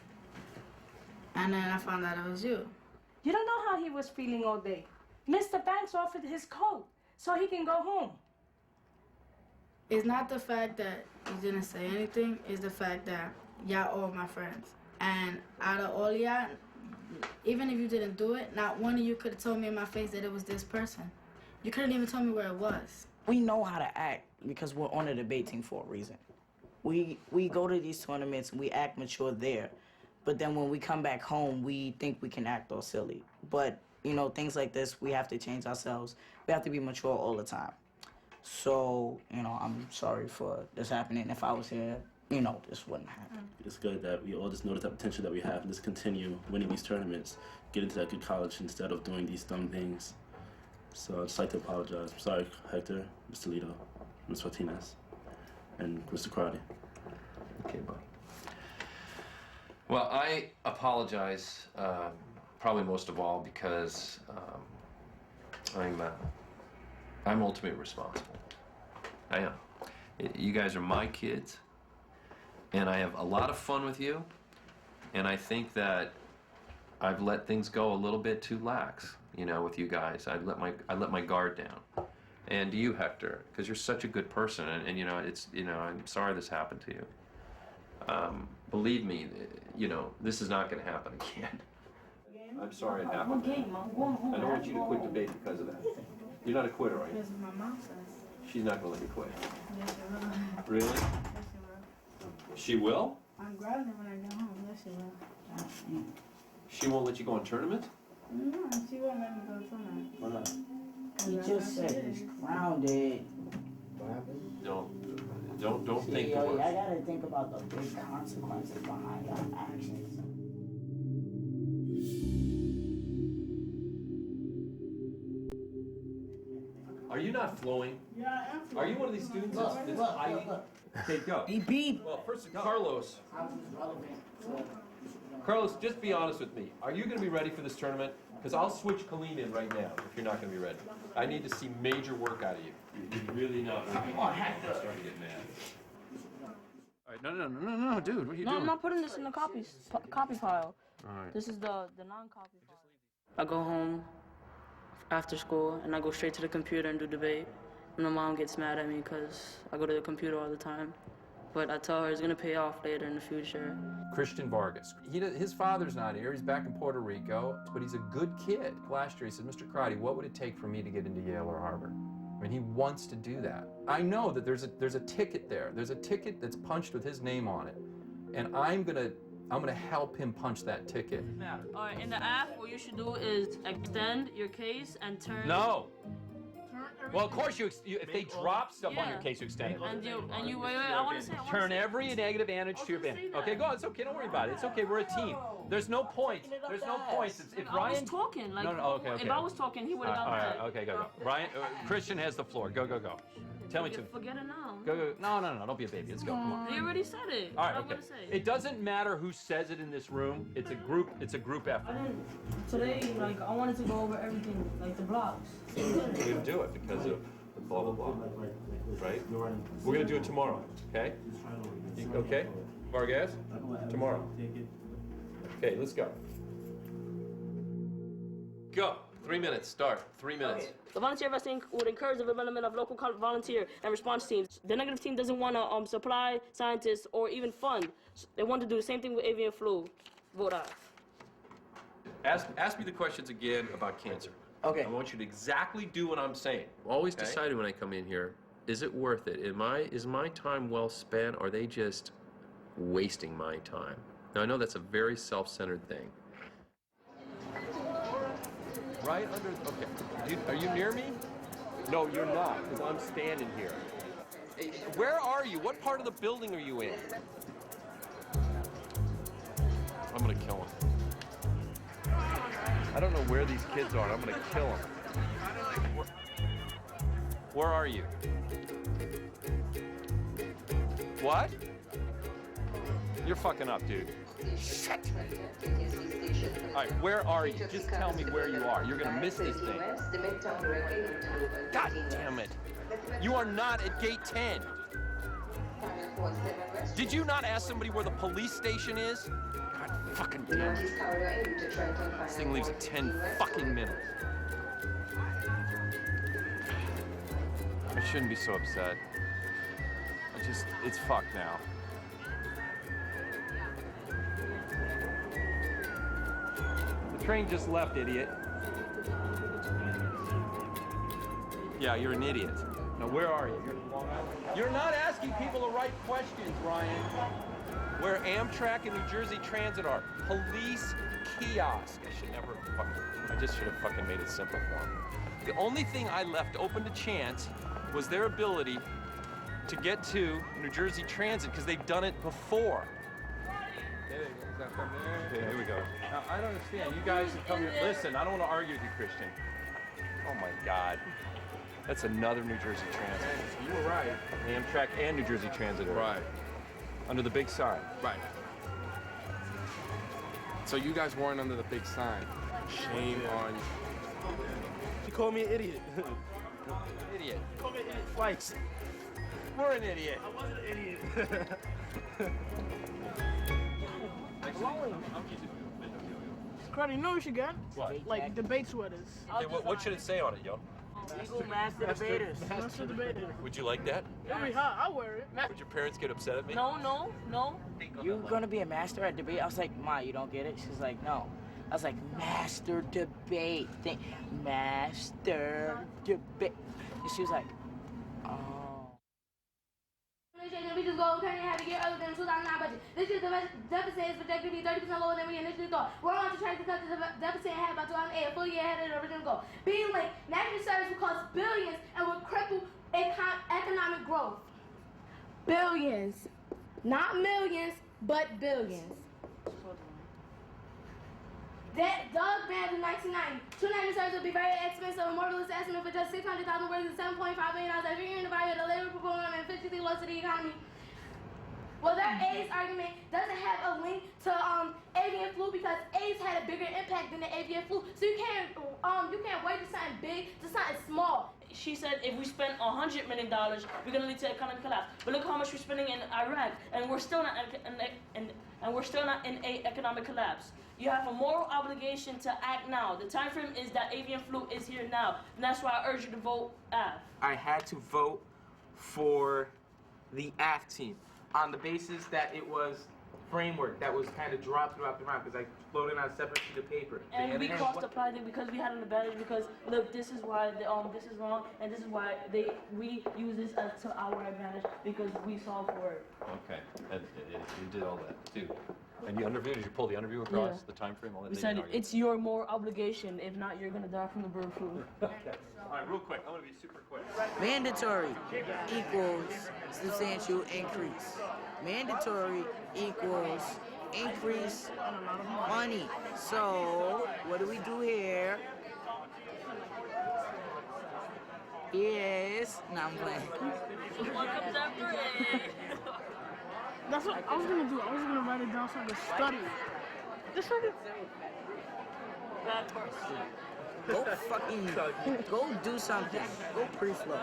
And then I found out it was you. You don't know how he was feeling all day. Mr. Banks offered his coat so he can go home. It's not the fact that you didn't say anything, it's the fact that y'all all my friends. And out of all y'all, even if you didn't do it, not one of you could have told me in my face that it was this person. You couldn't even tell me where it was. We know how to act because we're on a debate team for a reason. We go to these tournaments and we act mature there. But then when we come back home, we think we can act all silly. But, you know, things like this, we have to change ourselves. We have to be mature all the time. So, you know, I'm sorry for this happening. If I was here, you know, this wouldn't happen. It's good that we all just know the type of potential that we have and just continue winning these tournaments, get into that good college instead of doing these dumb things. So I'd just like to apologize. I'm sorry, Hector, Mr. Lito, Ms. Martinez, and Mr. Crotty. Okay, bud. Well, I apologize probably most of all because I'm ultimately responsible. I am. You guys are my kids, and I have a lot of fun with you, and I think that I've let things go a little bit too lax, you know, with you guys. I let my guard down. And you, Hector, because you're such a good person, and you know, I'm sorry this happened to you. Believe me, you know, this is not going to happen again. I'm sorry it happened. I don't want you to quit debate because of that. You're not a quitter, are you? Yes, my mom says. She's not going to let you quit. Yes, she will. Really? Yes, she will. She will? I'm grabbing it when I get home. Yes, she will. She won't let you go on tournament? No, she won't let me go tonight. Why not? He just said he's grounded. What happened? Don't think the yo, worst. I gotta think about the big consequences behind your actions. Are you not flowing? Yeah, I am. Are you one of these students that's hiding? Okay, go. He beat. Well, first, Carlos. Carlos, just be honest with me. Are you going to be ready for this tournament? Because I'll switch Colleen in right now if you're not going to be ready. I need to see major work out of you. You're really not. Come on, Hector. I'm starting to get mad. All right, no, dude, what are you No, doing? I'm not putting this in the copy pile. All right. This is the non-copy file. I go home after school and I go straight to the computer and do debate. And my mom gets mad at me because I go to the computer all the time. But I tell her it's gonna pay off later in the future. Christian Vargas. His father's not here. He's back in Puerto Rico, but he's a good kid. Last year he said, Mr. Crotty, what would it take for me to get into Yale or Harvard? I mean, he wants to do that. I know that there's a ticket there. There's a ticket that's punched with his name on it, and I'm gonna help him punch that ticket. All right, in the app, what you should do is extend your case and turn. No. Well, of course if they drop stuff on your case, you extend it. And you wait, I want to say. Turn every negative advantage to your advantage. Okay, go on. It's okay. Don't worry about it. It's okay. We're a team. There's no points. There's no points. If I Ryan was talking. Like, no, okay. If I was talking, he would have done all right, that. okay, go. Ryan, Christian has the floor. Go. Tell me to. Forget it now. Go. No. Don't be a baby. Let's go. Come on. You already said it. All right. What Okay. I'm gonna say. It doesn't matter who says it in this room. It's a group effort. Today, like, I wanted to go over everything, like the blocks. We didn't do it because of blah, blah, blah. Right? We're going to do it tomorrow, okay? Okay? Vargas? Tomorrow. Okay, let's go. Go. 3 minutes. Start. 3 minutes. The volunteer vesting would encourage the development of local volunteer and response teams. The negative team doesn't want to supply scientists or even fund. They want to do the same thing with avian flu. Vote aye. Ask me the questions again about cancer. Okay. I want you to exactly do what I'm saying. Always decided when I come in here, is it worth it? Is my time well spent, or are they just wasting my time? Now, I know that's a very self-centered thing. Right under, okay. Are you near me? No, you're not, because I'm standing here. Where are you? What part of the building are you in? I'm gonna kill him. I don't know where these kids are. I'm gonna kill them. Where are you? What? You're fucking up, dude. Shit. All right, where are you? Just tell me where you are. You're gonna miss this thing. God damn it. You are not at gate 10. Did you not ask somebody where the police station is? God fucking damn it. This thing leaves in 10 fucking minutes. I shouldn't be so upset. It's fucked now. The train just left, idiot. Yeah, you're an idiot. Now, where are you? You're not asking people the right questions, Ryan. Where Amtrak and New Jersey Transit are. Police kiosk. I just should have fucking made it simple for them. The only thing I left open to chance was their ability to get to New Jersey Transit because they've done it before. Okay, here we go. Now, I don't understand. You guys have come here. Listen, I don't want to argue with you, Christian. Oh my God. That's another New Jersey Transit. You were right. Amtrak and New Jersey Transit. Right. Under the big sign. Right. So you guys weren't under the big sign. Shame on you. She called me an idiot. Idiot. She called me an idiot twice. We're an idiot. I wasn't an idiot. Crotty, you know what you got? What? Like debate sweaters. Okay, what should it say on it, yo? Eagle Master Debaters. Master debater. Would you like that? It'll be hot. I'll wear it. Would your parents get upset at me? No. You're gonna be a master at debate? I was like, Ma, you don't get it? She's like, no. I was like, master debate. Master debate. And she was like, oh. We just go currently have a year earlier than 2009 budget. This year's deficit is projected to be 30% lower than we initially thought. We're on track to cut the deficit in half by 2008, a full year ahead of the original goal. Being linked, national service will cost billions and will cripple economic growth. Billions. Not millions, but billions. That Doug banned in 1990. Two national service will be very expensive. A more realistic estimate for just 600,000 words is $7.5 billion every year in the value of the labor program and 53 loss to the economy. Well, their AIDS argument doesn't have a link to avian flu because AIDS had a bigger impact than the avian flu. So you can't wait to something big to something small. She said if we spend $100 million, we're gonna lead to economic collapse. But look how much we're spending in Iraq, and we're still not in a economic collapse. You have a moral obligation to act now. The time frame is that avian flu is here now, and that's why I urge you to vote AF. I had to vote for the AF team on the basis that it was framework that was kind of dropped throughout the round because I floated on a separate sheet of paper. And we cross-applied it because we had an advantage because, look, this is why this is wrong, and this is why we use this to our advantage because we solved for it. Okay, and you did all that, too. And you interviewed, did you pull the interview across, the time frame, all that? We said it's your moral obligation. If not, you're going to die from the bird flu. Okay. All right, real quick. I'm going to be super quick. Mandatory equals substantial increase. Mandatory equals increase money. So, what do we do here? Yes. No, I'm playing. What comes after it? That's what I was gonna do. I was gonna write it down so I could study. Just so I could. Bad part. Go do something. Go pre-flow.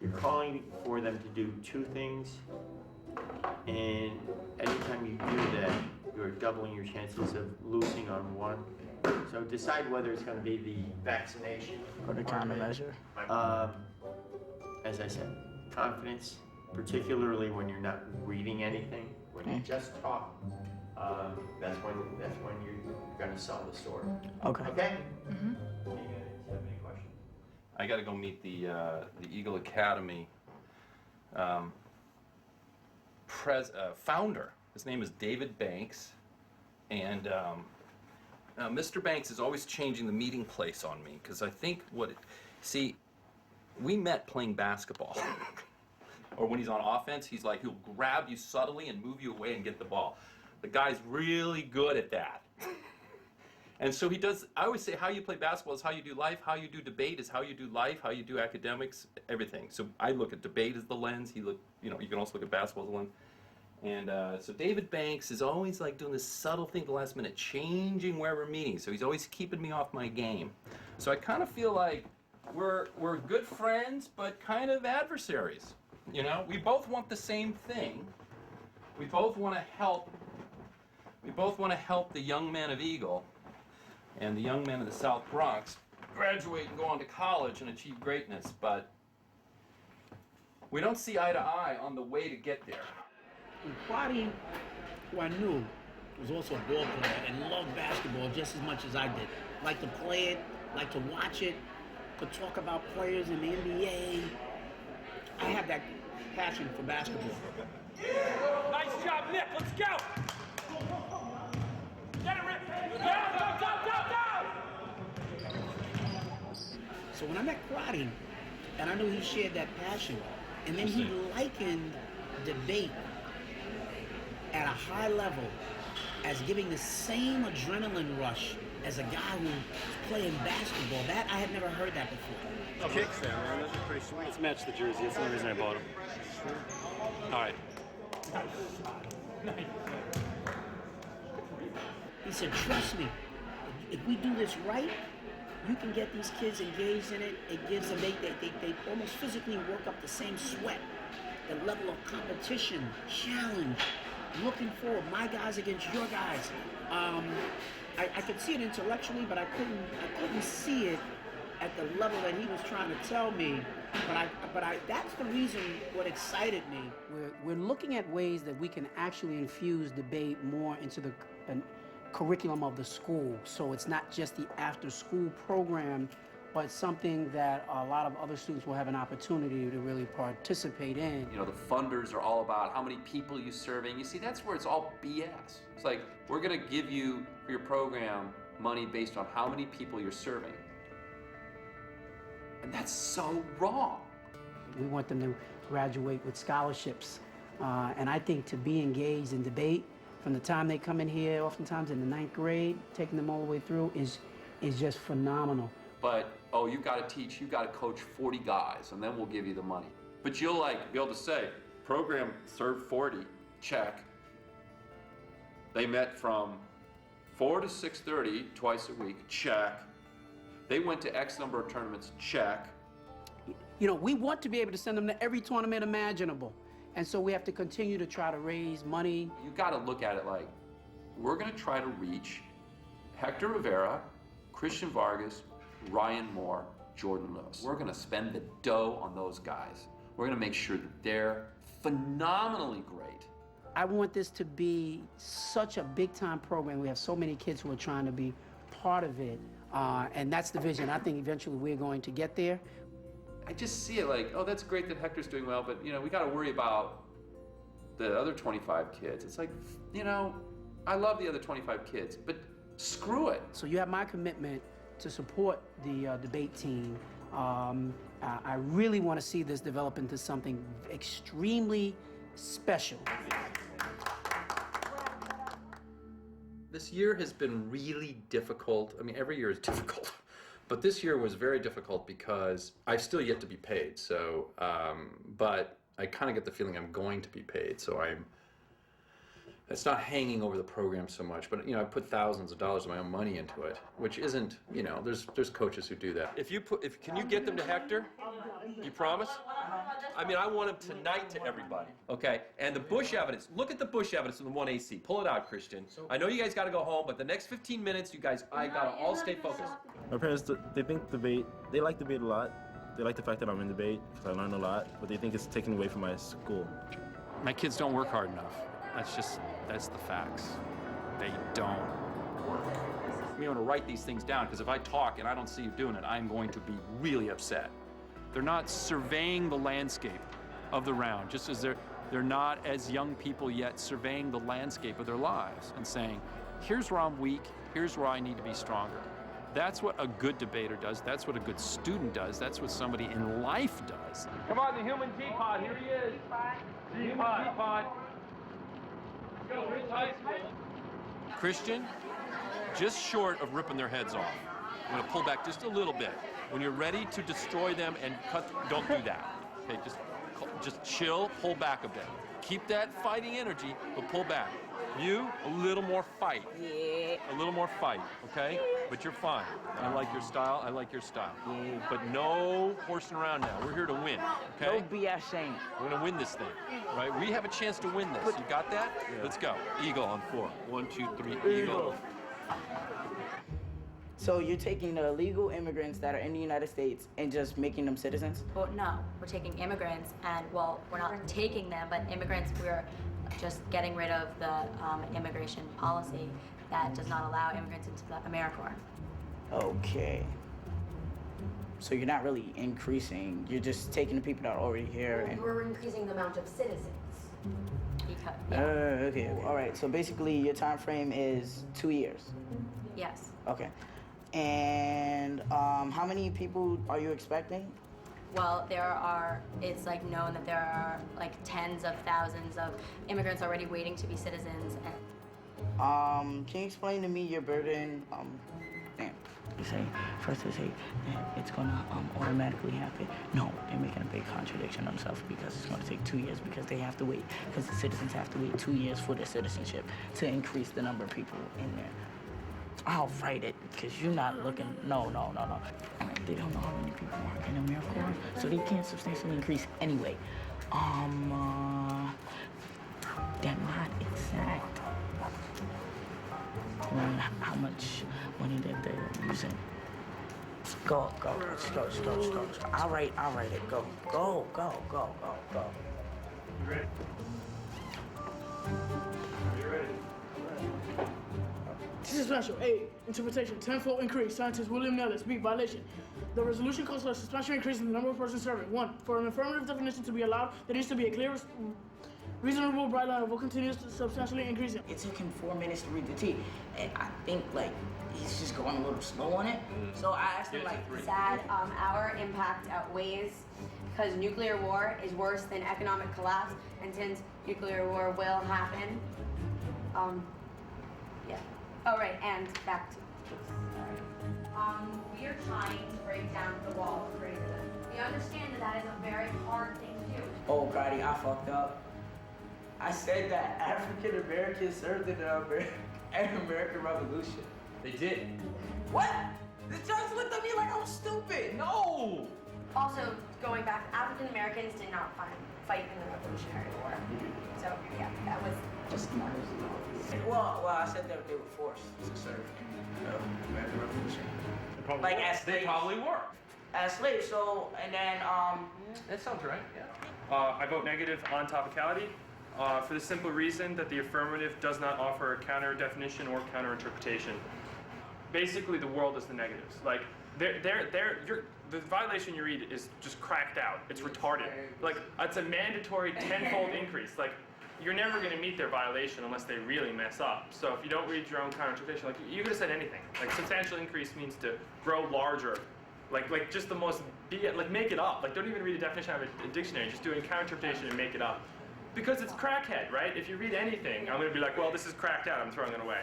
You're calling for them to do two things, and anytime you do that, you're doubling your chances of losing on one. So decide whether it's going to be the vaccination or the countermeasure. As I said, confidence, particularly when you're not reading anything, when you just talk. That's when you're going to sell the story. Okay. Okay. Mm-hmm. Do you have any questions? I got to go meet the Eagle Academy founder. His name is David Banks, and Mr. Banks is always changing the meeting place on me because I think we met playing basketball. Or when he's on offense, he'll grab you subtly and move you away and get the ball. The guy's really good at that. And so he does, I always say how you play basketball is how you do life, how you do debate is how you do life, how you do academics, everything. So I look at debate as the lens, you can also look at basketball as the lens. And so David Banks is always like doing this subtle thing at the last minute, changing where we're meeting. So he's always keeping me off my game. So I kind of feel like we're good friends, but kind of adversaries. You know, we both want the same thing. We both want to help. We both want to help the young men of Eagle and the young men of the South Bronx graduate and go on to college and achieve greatness, but we don't see eye to eye on the way to get there. Crotty, who I knew, was also a ball player and loved basketball just as much as I did. Liked to play it, liked to watch it, could talk about players in the NBA. I have that passion for basketball. Nice job, Nick. Let's go. Get it, Rick. Go. So when I met Crotty, and I knew he shared that passion, and then he likened debate at a high level as giving the same adrenaline rush as a guy who's playing basketball. That I had never heard that before. Kicks there, man. Those are pretty sweet. Let's match the jersey. That's the only reason I bought them. All right. He said, trust me, if we do this right, you can get these kids engaged in it. It gives them, they almost physically work up the same sweat, the level of competition, challenge, looking forward, my guys against your guys. I could see it intellectually, but I couldn't see it at the level that he was trying to tell me. But that's the reason what excited me. We're looking at ways that we can actually infuse debate more into the curriculum of the school. So it's not just the after-school program, but something that a lot of other students will have an opportunity to really participate in. You know, the funders are all about how many people you're serving. You see, that's where it's all BS. It's like, we're gonna give you, for your program, money based on how many people you're serving. And that's so wrong. We want them to graduate with scholarships. And I think to be engaged in debate from the time they come in here, oftentimes in the 9th grade, taking them all the way through is just phenomenal. But, oh, you gotta teach, you gotta coach 40 guys, and then we'll give you the money. But you'll like be able to say, program served 40, check. They met from 4 to 6:30 twice a week, check. They went to X number of tournaments, check. You know, we want to be able to send them to every tournament imaginable. And so we have to continue to try to raise money. You gotta look at it like, we're gonna try to reach Hector Rivera, Christian Vargas, Ryan Moore, Jordan Lewis. We're gonna spend the dough on those guys. We're gonna make sure that they're phenomenally great. I want this to be such a big-time program. We have so many kids who are trying to be part of it. And that's the vision. I think eventually we're going to get there. I just see it like, oh, that's great that Hector's doing well, but, you know, we got to worry about the other 25 kids. It's like, you know, I love the other 25 kids, but screw it. So you have my commitment to support the debate team. I really want to see this develop into something extremely special. This year has been really difficult. I mean, every year is difficult. But this year was very difficult because I've still yet to be paid. So, but I kind of get the feeling I'm going to be paid. So it's not hanging over the program so much. But, you know, I put thousands of dollars of my own money into it, which isn't, you know, there's coaches who do that. Can you get them to Hector? You promise? I mean, I want him tonight to everybody. Okay, and the Bush evidence. Look at the Bush evidence in the 1AC. Pull it out, Christian. I know you guys got to go home, but the next 15 minutes, you guys, I got to all stay focused. My parents, they think debate, they like debate a lot. They like the fact that I'm in debate because I learn a lot, but they think it's taken away from my school. My kids don't work hard enough. That's the facts. They don't work. I'm going to write these things down because if I talk and I don't see you doing it, I'm going to be really upset. They're not surveying the landscape of the round, just as they're not, as young people yet, surveying the landscape of their lives and saying, here's where I'm weak, here's where I need to be stronger. That's what a good debater does. That's what a good student does. That's what somebody in life does. Come on, the human teapot. Here he is. Teapot. Go, Ridge High School. Christian, just short of ripping their heads off. I'm going to pull back just a little bit. When you're ready to destroy them and cut, don't do that. Okay, just chill, pull back a bit. Keep that fighting energy, but pull back. You, a little more fight. Yeah. A little more fight, okay? But you're fine. I like your style, I like your style. Yeah. But no horsing around now. We're here to win, okay? No BS saying. We're gonna win this thing, right? We have a chance to win this. You got that? Yeah. Let's go. Eagle on 4. 1, 2, 3, eagle. So you're taking the illegal immigrants that are in the United States and just making them citizens? Well, no, we're taking immigrants, and well, we're not taking them, but immigrants, we're just getting rid of the immigration policy that does not allow immigrants into the AmeriCorps. Okay. So you're not really increasing, you're just taking the people that are already here. Well, we're increasing the amount of citizens. Because, yeah. Okay, all right. So basically your time frame is 2 years? Yes. Okay. And how many people are you expecting? Well, it's like known that there are like tens of thousands of immigrants already waiting to be citizens. And can you explain to me your burden? You say, first they say it's gonna automatically happen. No, they're making a big contradiction themselves because it's gonna take 2 years because they have to wait, because the citizens have to wait 2 years for their citizenship to increase the number of people in there. I'll write it because you're not looking. No. They don't know how many people are in AmeriCorps, so they can't substantially increase anyway. They're not exact on how much money that they're using. Go. I'll write it. Go. You ready? You ready? This is special. A. Interpretation. Tenfold increase. Scientist William Nellis. B. Violation. The resolution calls for a substantial increase in the number of persons serving. 1. For an affirmative definition to be allowed, there needs to be a clear, reasonable bright line of what continues to substantially increasing. It took him 4 minutes to read the T, and I think he's just going a little slow on it. So I asked him Sad, our impact outweighs, because nuclear war is worse than economic collapse, and since nuclear war will happen, yeah. Oh, right, and back to, we are trying to break down the wall of racism. We understand that is a very hard thing to do. Oh, Crotty, I fucked up. I said that African Americans served in the American Revolution. They did. What? The judge looked at me like I was stupid. No! Also, going back, African Americans did not fight in the Revolutionary War. So, yeah, that was just my Well, I said that they were forced to serve in the American Revolution. As slaves. They probably were. As slaves, so, and then, That sounds right, yeah. I vote negative on topicality for the simple reason that the affirmative does not offer a counter definition or counter interpretation. Basically, the world is the negatives. The violation you read is just cracked out. It's retarded. It's a mandatory tenfold increase. You're never going to meet their violation unless they really mess up. So if you don't read your own counter interpretation, you could have said anything. Substantial increase means to grow larger. Just the most, make it up. Don't even read a definition out of a dictionary. Just do a counter interpretation and make it up. Because it's crackhead, right? If you read anything, I'm going to be like, well, this is cracked out. I'm throwing it away.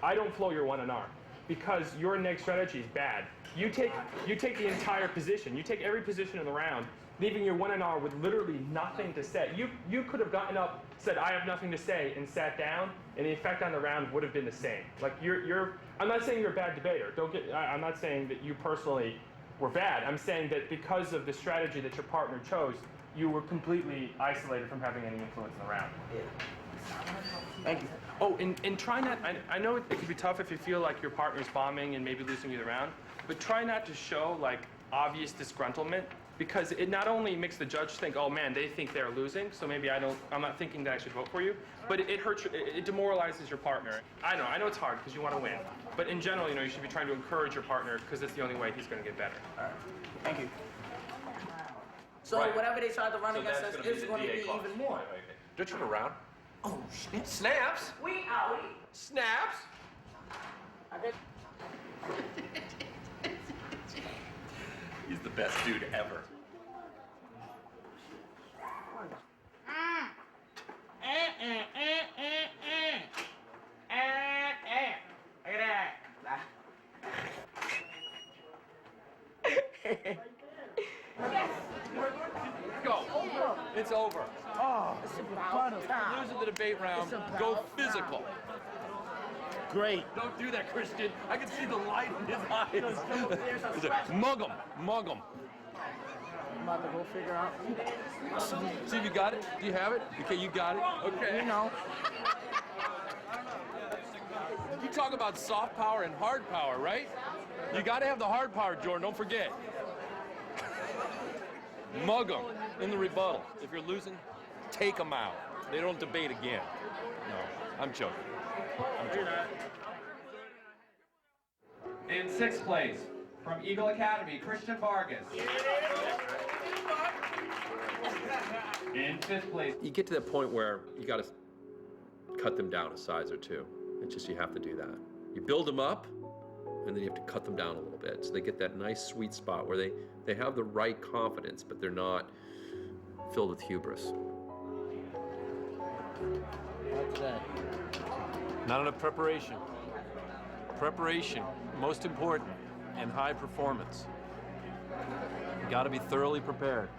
I don't flow your 1 and R because your neg strategy is bad. You take the entire position. You take every position in the round, leaving your 1 and R with literally nothing to say. You could have gotten up, said, I have nothing to say, and sat down, and the effect on the round would have been the same. I'm not saying you're a bad debater. I'm not saying that you personally were bad. I'm saying that because of the strategy that your partner chose, you were completely isolated from having any influence in the round. Thank you. Oh, and try not, I know it can be tough if you feel like your partner's bombing and maybe losing you the round, but try not to show obvious disgruntlement, because it not only makes the judge think, oh man, they think they're losing, so maybe I'm not thinking that I should vote for you, but it hurts, it demoralizes your partner. I know it's hard because you want to win, but in general, you should be trying to encourage your partner because it's the only way he's going to get better. All right. Thank you. So whatever they tried to run against us, it's going to be even more. Don't you turn around? Oh, shit. Snaps? We out. Snaps? He's the best dude ever. Look at that. Go. It's over. Oh, it's about time. Losing the debate round. Go physical. Great. Don't do that, Christian. I can see the light in his eyes. He's like, mug him. Mug him. I'm about to go figure out. See if you got it? Do you have it? Okay, you got it? Okay. You know. You talk about soft power and hard power, right? You got to have the hard power, Jordan. Don't forget. Mug them in the rebuttal. If you're losing, take them out. They don't debate again. No, I'm joking. In 6th place, from Eagle Academy, Christian Vargas. In 5th place. You get to that point where you got to cut them down a size or two. It's just you have to do that. You build them up, and then you have to cut them down a little bit. So they get that nice sweet spot where they have the right confidence, but they're not filled with hubris. What's that? Not enough preparation. Preparation, most important, and high performance. You got to be thoroughly prepared.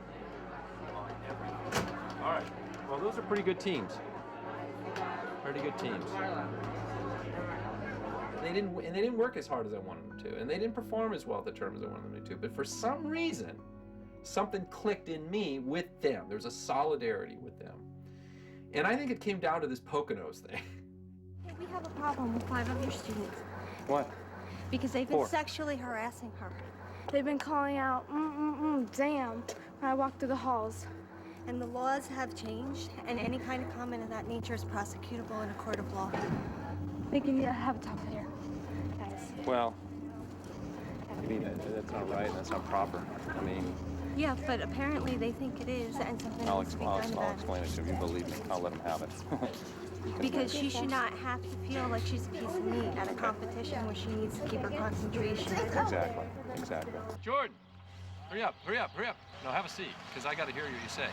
All right. Well, those are pretty good teams. Pretty good teams. they didn't work as hard as I wanted them to, and they didn't perform as well at the term as I wanted them to. But for some reason, something clicked in me with them. There was a solidarity with them, and I think it came down to this Poconos thing. Hey, we have a problem with 5 of your students. What? Because they've been 4. sexually harassing her. They've been calling out, damn, when I walk through the halls. And the laws have changed, and any kind of comment of that nature is prosecutable in a court of law. They can have a talk there, guys. Well, I mean, that's not right, and that's not proper. I mean, Yeah, but apparently they think it is, and something I'll needs to be done explain about it to you. Believe me, I'll let them have it. it. Because she should not have to feel like she's a piece of meat at a competition where she needs to keep her concentration. Exactly. Jordan, hurry up. No, have a seat, because I got to hear what you say.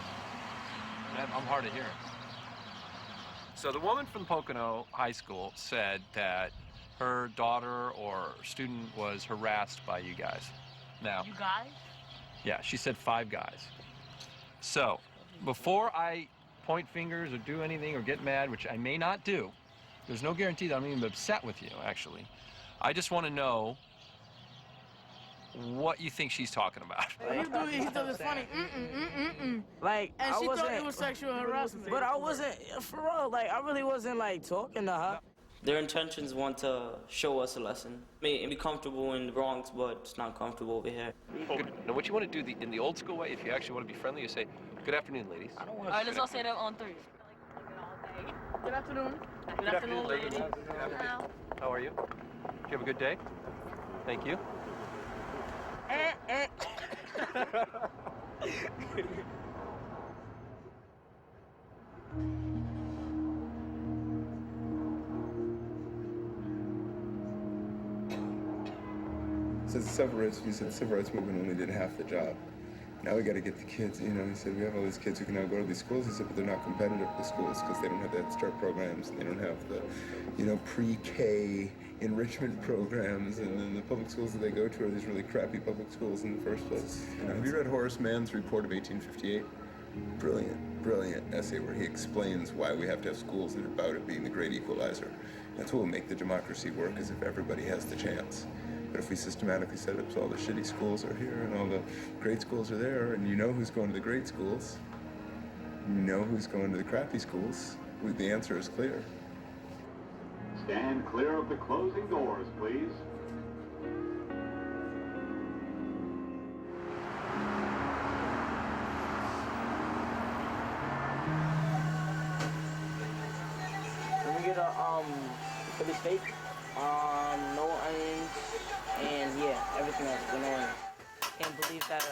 I'm hard of hearing. So the woman from Pocono High School said that her daughter or student was harassed by you guys. Now, You guys? yeah, she said 5 guys. So, before I point fingers or do anything or get mad, which I may not do, there's no guarantee that I'm even upset with you, actually. I just want to know what you think she's talking about. He thought it funny. Like, And I she thought wasn't, it was sexual harassment. but I wasn't, for real, like, I really wasn't, like, talking to her. Their intentions want to show us a lesson. May be comfortable in the Bronx, but it's not comfortable over here. Now, what you want to do in the old school way, if you actually want to be friendly, you say, "Good afternoon, ladies." I don't want All right, let's all say that on 3. Good afternoon. Good afternoon, ladies. How are you? Did you have a good day? Thank you. So the civil rights movement only did half the job. Now we got to get the kids, you know, he said, we have all these kids who can now go to these schools. He said, but they're not competitive with the schools because they don't have the Head Start programs and they don't have the, you know, pre-K enrichment programs, and then the public schools that they go to are these really crappy public schools in the first place. You know, have you read Horace Mann's report of 1858? Brilliant essay where he explains why we have to have schools and about it being the great equalizer. That's what will make the democracy work, is if everybody has the chance. But if we systematically set up so all the shitty schools are here and all the great schools are there, and you know who's going to the great schools, you know who's going to the crappy schools, the answer is clear. Stand clear of the closing doors, please. Can we get a, Philly steak, no onions, and yeah, everything else, no onions. Can't believe that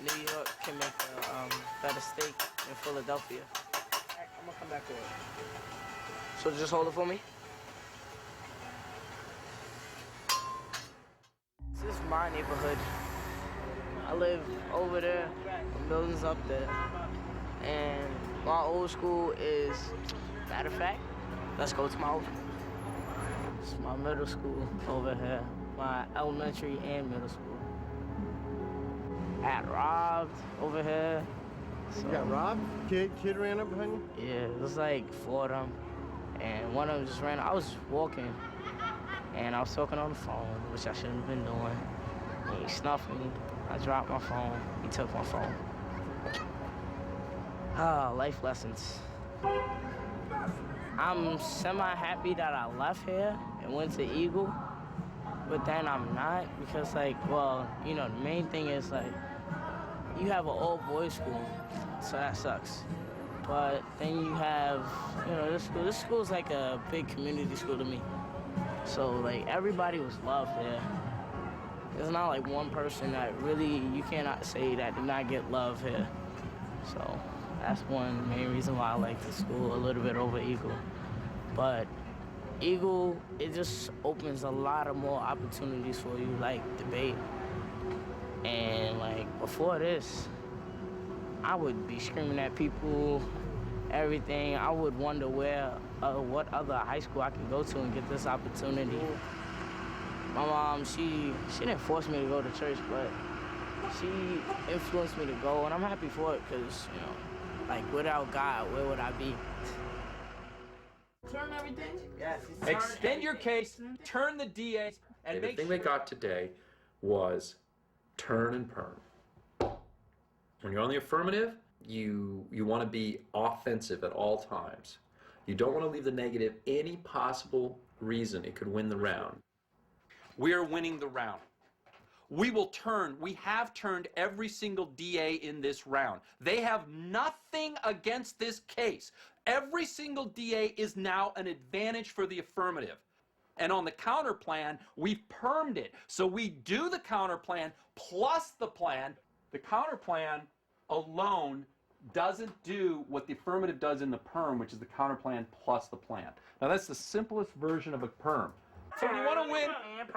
New York can make a better steak than Philadelphia. I'm gonna come back to it. So just hold it for me. This is my neighborhood. I live over there, the building's up there. And my old school is, matter of fact, let's go to my old school. It's my middle school over here, my elementary and middle school. I got robbed over here. So, You got robbed? Kid ran up behind you? yeah, it was like 4 of them. And one of them just ran. I was walking, and I was talking on the phone, which I shouldn't have been doing. And he snuffed me. I dropped my phone. He took my phone. Ah, life lessons. I'm semi-happy that I left here and went to Eagle, but then I'm not, because, like, well, you know, the main thing is, like, you have an all-boys school, so that sucks. But then you have, you know, this school's like a big community school to me. So, like, everybody was loved there. There's not, like, one person that really, you cannot say that did not get love here. So that's one main reason why I like the school a little bit over Eagle. But Eagle, it just opens a lot of more opportunities for you, like debate. And, like, before this, I would be screaming at people, everything. I would wonder what other high school I can go to and get this opportunity. My mom, she didn't force me to go to church, but she influenced me to go, and I'm happy for it, because, you know, like, without God, where would I be? Turn turn everything? Yes. Extend your case, turn the DAs, and The make thing sure. they got today was turn and perm. When you're on the affirmative, you want to be offensive at all times. You don't want to leave the negative any possible reason it could win the round. We are winning the round. We have turned every single DA in this round. They have nothing against this case. Every single DA is now an advantage for the affirmative. And on the counter plan, we've permed it. So we do the counter plan plus the plan. The counter plan alone doesn't do what the affirmative does in the perm, which is the counter plan plus the plan. Now that's the simplest version of a perm. So when you want to win,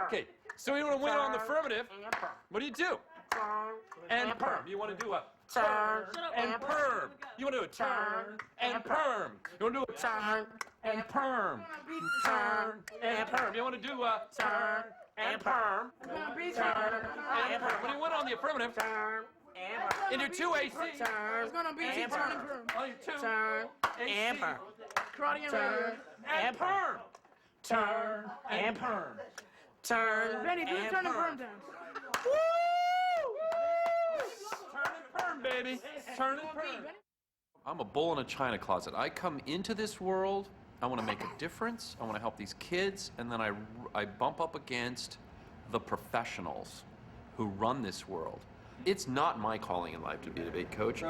okay, so you want to win on the affirmative, what do? And perm. You want to do a turn and perm. You want to do a turn and perm. You want to do a turn and perm. Turn and perm. You want to do a turn and perm. Turn and perm. When you win on the affirmative, in your 2 AC, It's gonna be turn and perm. on your 2 AC, Crotty and turn Ray. and perm. Turn and perm. Turn Benny, do the and turn and perm. perm dance. Turn and perm, baby. Turn and perm. I'm a bull in a china closet. I come into this world, I want to make a difference, I want to help these kids, and then I bump up against the professionals who run this world. It's not my calling in life to be a debate coach.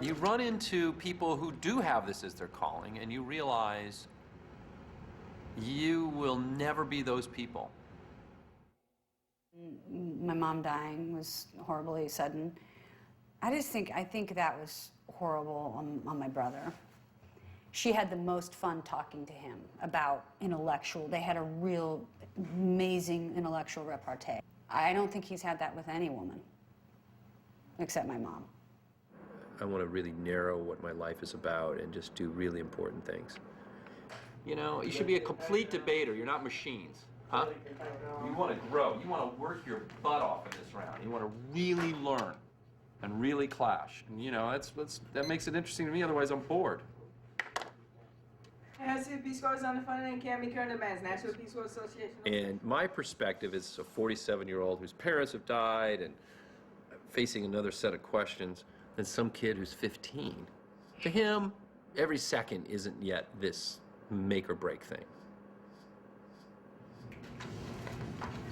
You run into people who do have this as their calling, and you realize you will never be those people. My mom dying was horribly sudden. I think that was horrible on my brother. She had the most fun talking to him about they had a real amazing intellectual repartee. I don't think he's had that with any woman, except my mom. I want to really narrow what my life is about and just do really important things. You know, you should be a complete debater. You're not machines, huh? You want to grow. You want to work your butt off in this round. You want to really learn and really clash. And you know, that makes it interesting to me. Otherwise, I'm bored. National Peace Corps is underfunded and can't be current demands. National Peace Corps Association. And my perspective is a 47-year-old whose parents have died and facing another set of questions than some kid who's 15. To him, every second isn't yet this make or break thing.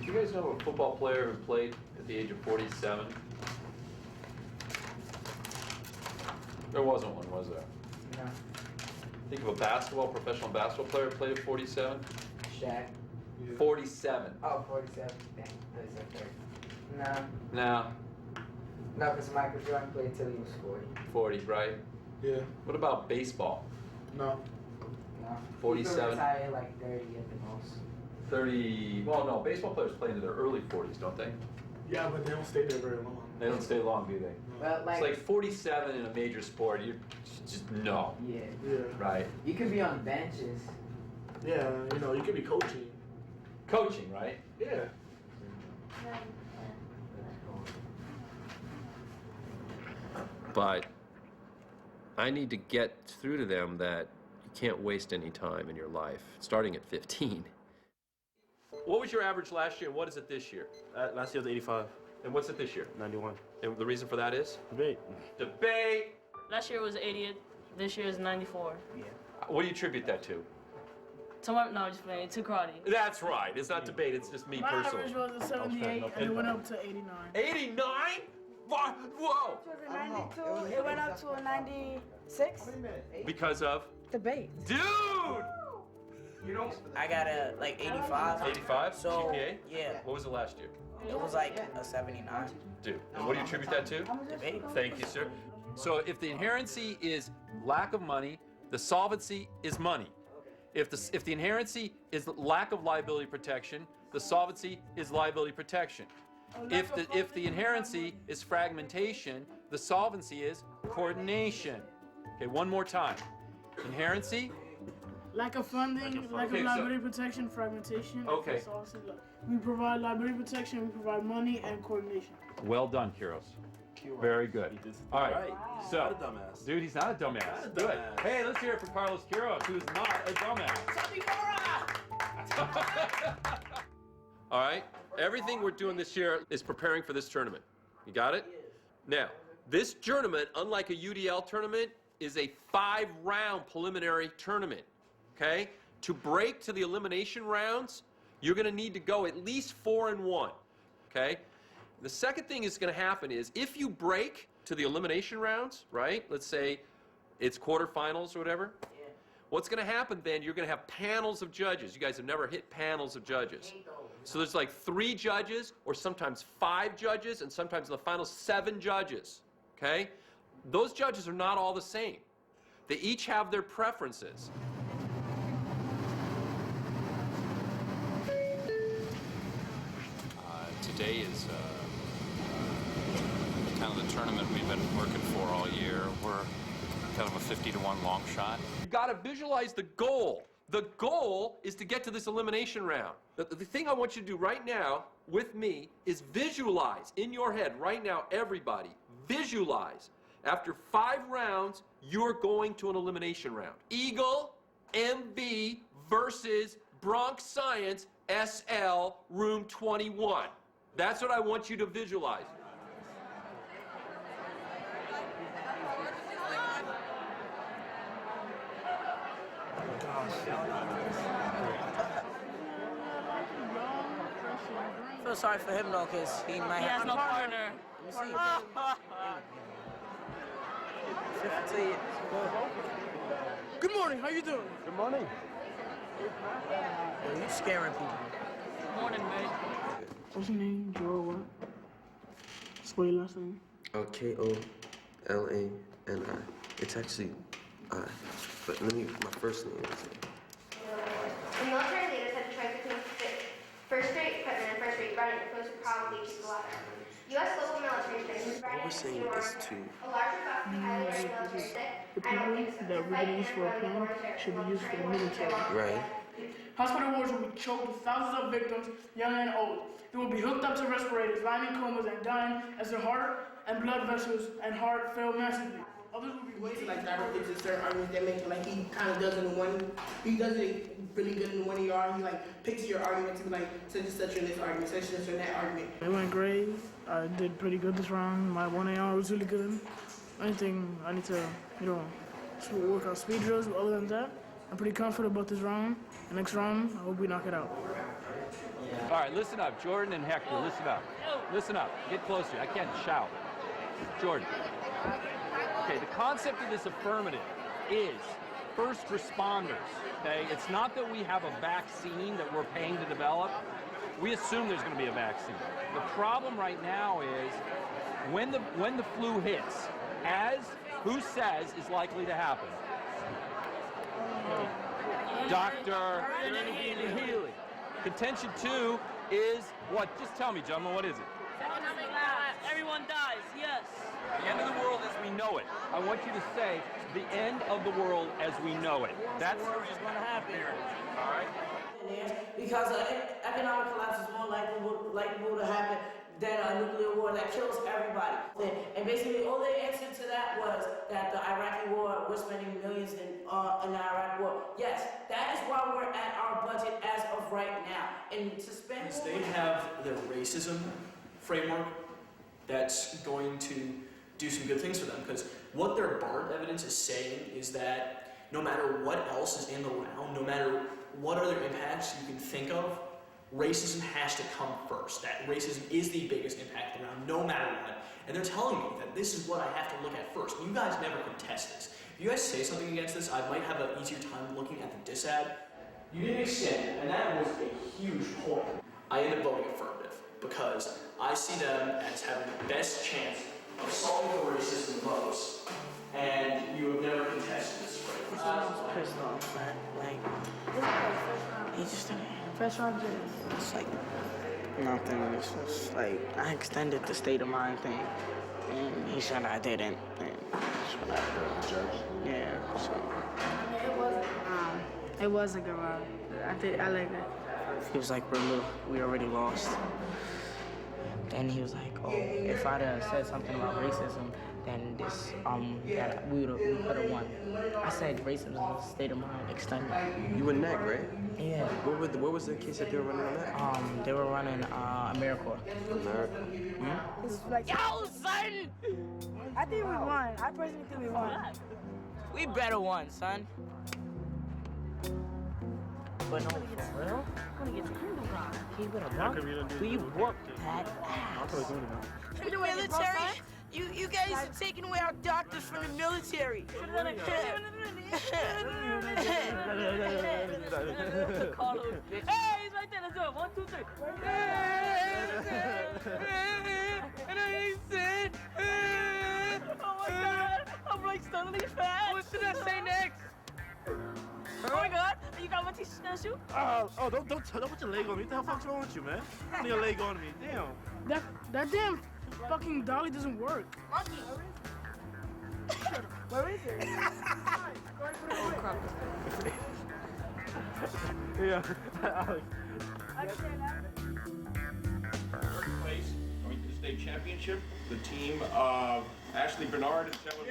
Do you guys know a football player who played at the age of 47? There wasn't one, was there? No. Think of a professional basketball player who played at 47? Shaq. 47. Oh, 47. Dang, I said 30. No. No. No, because Michael Jordan played till he was 40. 40, right? Yeah. What about baseball? No. No. 47. He could retire like 30 at the most. 30. Well, no, baseball players play into their early 40s, don't they? Yeah, but they don't stay there very long. They don't stay long, do they? Well, It's like 47 in a major sport. You just no. Yeah. Yeah. Right. You could be on benches. Yeah, you know, you could be coaching. Coaching, right? Yeah. But I need to get through to them that you can't waste any time in your life, starting at 15. What was your average last year? What is it this year? Last year was 85. And what's it this year? 91. And the reason for that is? Debate. Debate! Last year was 80th. This year is 94. Yeah. What do you attribute that to? No, just playing. To Crotty. That's right. It's not debate. It's just me My personally. average was a 78, and it went up to 89. 89? Whoa! It was a 92. It went up to a 96. Because of? Debate. Dude! I got a like 85. 85? So, GPA? yeah. What was it last year? It was like a 79. Dude. And what do you attribute that to? Debate. Thank you, sir. So if the inherency is lack of money, the solvency is money. If the inherency is lack of liability protection, the solvency is liability protection. If the inherency is fragmentation, the solvency is coordination. Okay, one more time. Inherency. Lack of funding, lack of liability protection, fragmentation. Okay. We provide liability protection, we provide money and coordination. Well done, Kiros. Very good. All right. So, Not a dumbass. dude, he's not a dumbass. Not a Good. dumbass. Hey, let's hear it for Carlos Quiroz, who's not a dumbass. All right? Everything we're doing this year is preparing for this tournament. You got it? Now, this tournament, unlike a UDL tournament, is a 5-round preliminary tournament, okay? To break to the elimination rounds, you're going to need to go at least 4-1, okay? The second thing is going to happen is if you break to the elimination rounds, right? Let's say it's quarterfinals or whatever. Yeah. What's going to happen then, you're going to have panels of judges. You guys have never hit panels of judges. So there's like 3 judges or sometimes 5 judges and sometimes in the final 7 judges, okay? Those judges are not all the same. They each have their preferences. Today is kind of the tournament we've been working for all year. We're kind of a 50-to-1 long shot. You've got to visualize the goal. The goal is to get to this elimination round. The thing I want you to do right now with me is visualize in your head right now, everybody, visualize. After 5 rounds, you're going to an elimination round. Eagle, MB versus Bronx Science, SL, room 21. That's what I want you to visualize. I feel sorry for him though, because he might He have has no partner. Let me see. Good morning. How you doing? Good morning. You scaring people. Good morning, mate. What's your name? Joel what? Spell your last name. K-O-L-A-N-I. It's actually I. But let me, my first name is The military leaders had to try to fit first-rate equipment and first-rate running if those would probably keep the water. U.S. local military training is what we're saying is to a larger buff highly rated military stick. The people that we're going to use for a plan should be used for the military. right. Hospital wards will be choked with thousands of victims, young and old. They will be hooked up to respirators, lying in comas and dying as their heart and blood vessels and heart fail massively. Others will be Ways like that, it's just certain arguments that make it like he kind of does it in one. He does it really good in one ER. He like picks your argument to be like such and such in this argument, such and such in that argument. It went great. I did pretty good this round. My 1 AR was really good. Anything I need to, work on speed drills. But other than that, I'm pretty confident about this round. The next round, I hope we knock it out. All right, listen up. Jordan and Hector, listen up. Listen up. Get closer. I can't shout. Jordan. Okay, the concept of this affirmative is first responders, okay? It's not that we have a vaccine that we're paying to develop. We assume there's going to be a vaccine. The problem right now is when the flu hits, as who says is likely to happen? Dr. Healy. Contention 2 is what? Just tell me, gentlemen, what is it? Everyone dies, yes. The end of the world as we know it. I want you to say the end of the world as we know it. That's what's going to happen. All right? Because economic collapse is more likely to happen than a nuclear war that kills everybody. And basically, all they answered to that was that the Iraqi war, we're spending millions in the Iraq war. Yes, that is why we're at our budget as of right now. And to spend They have the racism framework that's going to do some good things for them, because what their BART evidence is saying is that no matter what else is in the round, no matter what other impacts you can think of, racism has to come first. That racism is the biggest impact around, no matter what. And they're telling me that this is what I have to look at first. You guys never contest this. If you guys say something against this, I might have an easier time looking at the disad. You didn't extend it, and that was a huge point. I ended up voting affirmative because I see them as having the best chance of solving the racism the most, and you have never contested this right. pissed off, man. Like, he just didn't. First round, It's like nothing. It's just like I extended the state of mind thing, and he said I didn't. And that's what I did. Yeah. So. It was a good round. I like it. He was like, we already lost. Then he was like, oh, if I'd have said something about racism, then this, that we could have won. I said racism is a state of mind extended. You were neg, right? Yeah. What was the case that they were running on that? They were running AmeriCorps. America. It's like, yo, son! I think we won. I personally think we won. We better won, son. But no, for real? Keep it up. We whooped that ass. The military? You guys are taking away our doctors from the military. Hey, he's right there. Let's do it. 1, 2, 3. And I ain't said. Oh my God! I'm like suddenly fat. What should I say next? Oh my God! You got my t-shirt and shoe? Don't put your leg on me. What the fuck's wrong with you, man? Put your leg on me. Damn. That damn fucking dolly doesn't work. Monkey. Where is it? Yeah. First place, going to the state championship, the team of Ashley Bernard and Shelley.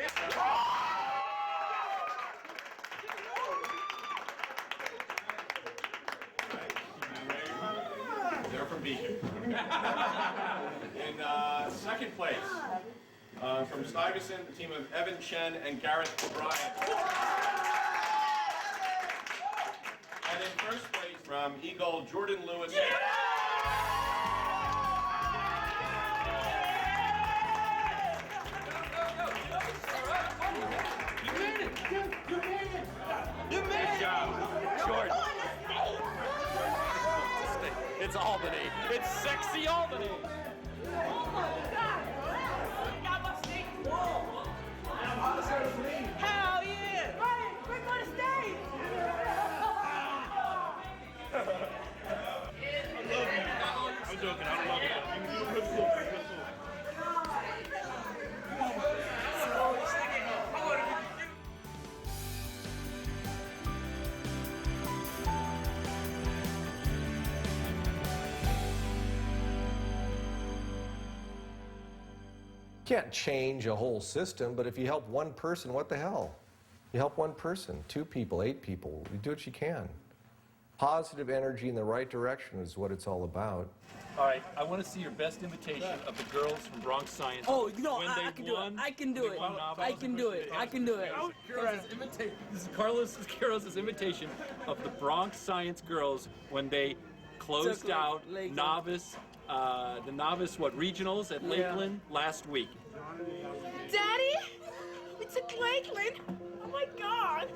They're from Beacon. In second place, from Stuyvesant, the team of Evan Chen and Gareth O'Brien. And in first place, from Eagle, Jordan Lewis. Good job, Jordan. It's Albany. It's sexy Albany. Oh my God! I got my state. Whoa! Hell yeah! Hey, we're going to state. I'm joking. I don't love it. Can't change a whole system, but if you help one person, what the hell? You help one person, 2 people, 8 people. You do what you can. Positive energy in the right direction is what it's all about. All right, I want to see your best imitation of the girls from Bronx Science. Oh, you know, when I they can do it. won. I can do it. I can do it. I can do it. This is Carlos Carlos' imitation of the Bronx Science girls when they closed out novice, the novice regionals at Lakeland last week. Daddy, we took Lakeland. Oh my God.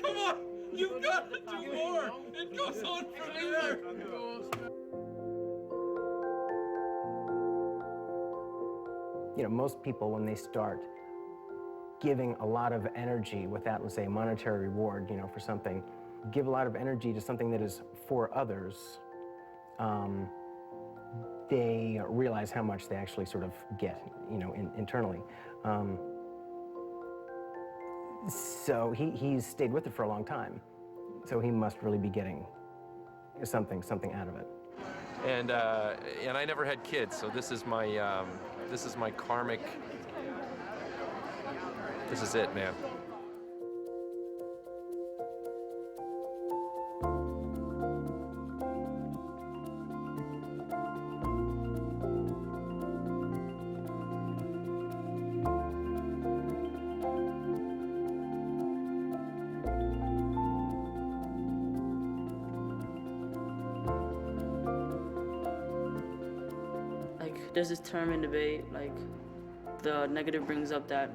Come on, you've got to do more. It goes on forever. You know, most people, when they start giving a lot of energy without, let's say, monetary reward, for something, give a lot of energy to something that is for others, they realize how much they actually sort of get, internally. So he's stayed with it for a long time. So he must really be getting something out of it. And I never had kids, so this is my karmic. This is it, man. There's this term in debate, the negative brings up that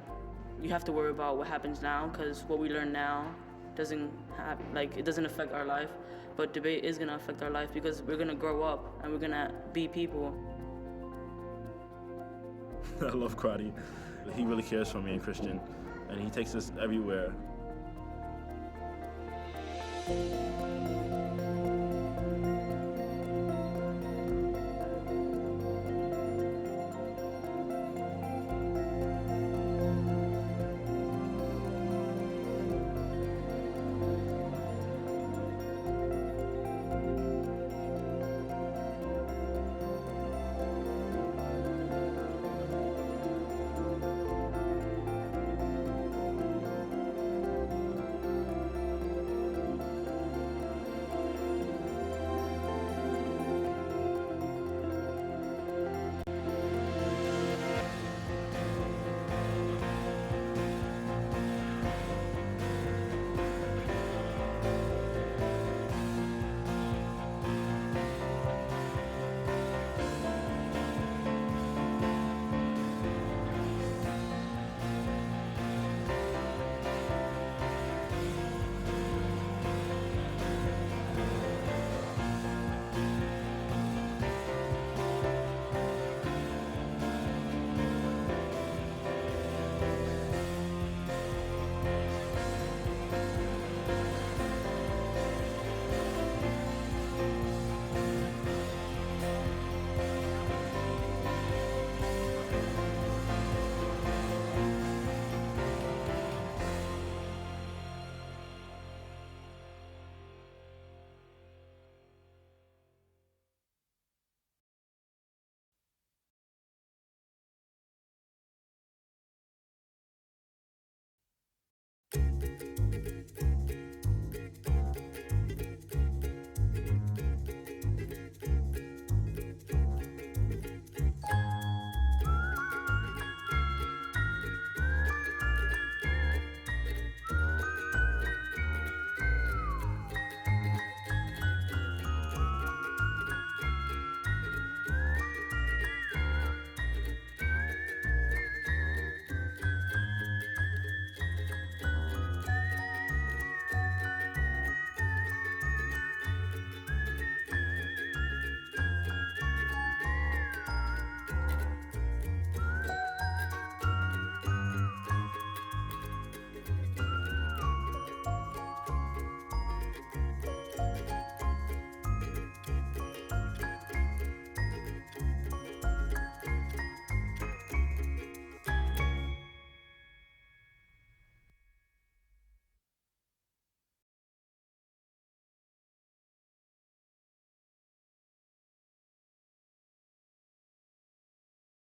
you have to worry about what happens now, because what we learn now doesn't have, it doesn't affect our life, but debate is gonna affect our life because we're gonna grow up and we're gonna be people. I love Crotty. He really cares for me and Christian, and he takes us everywhere.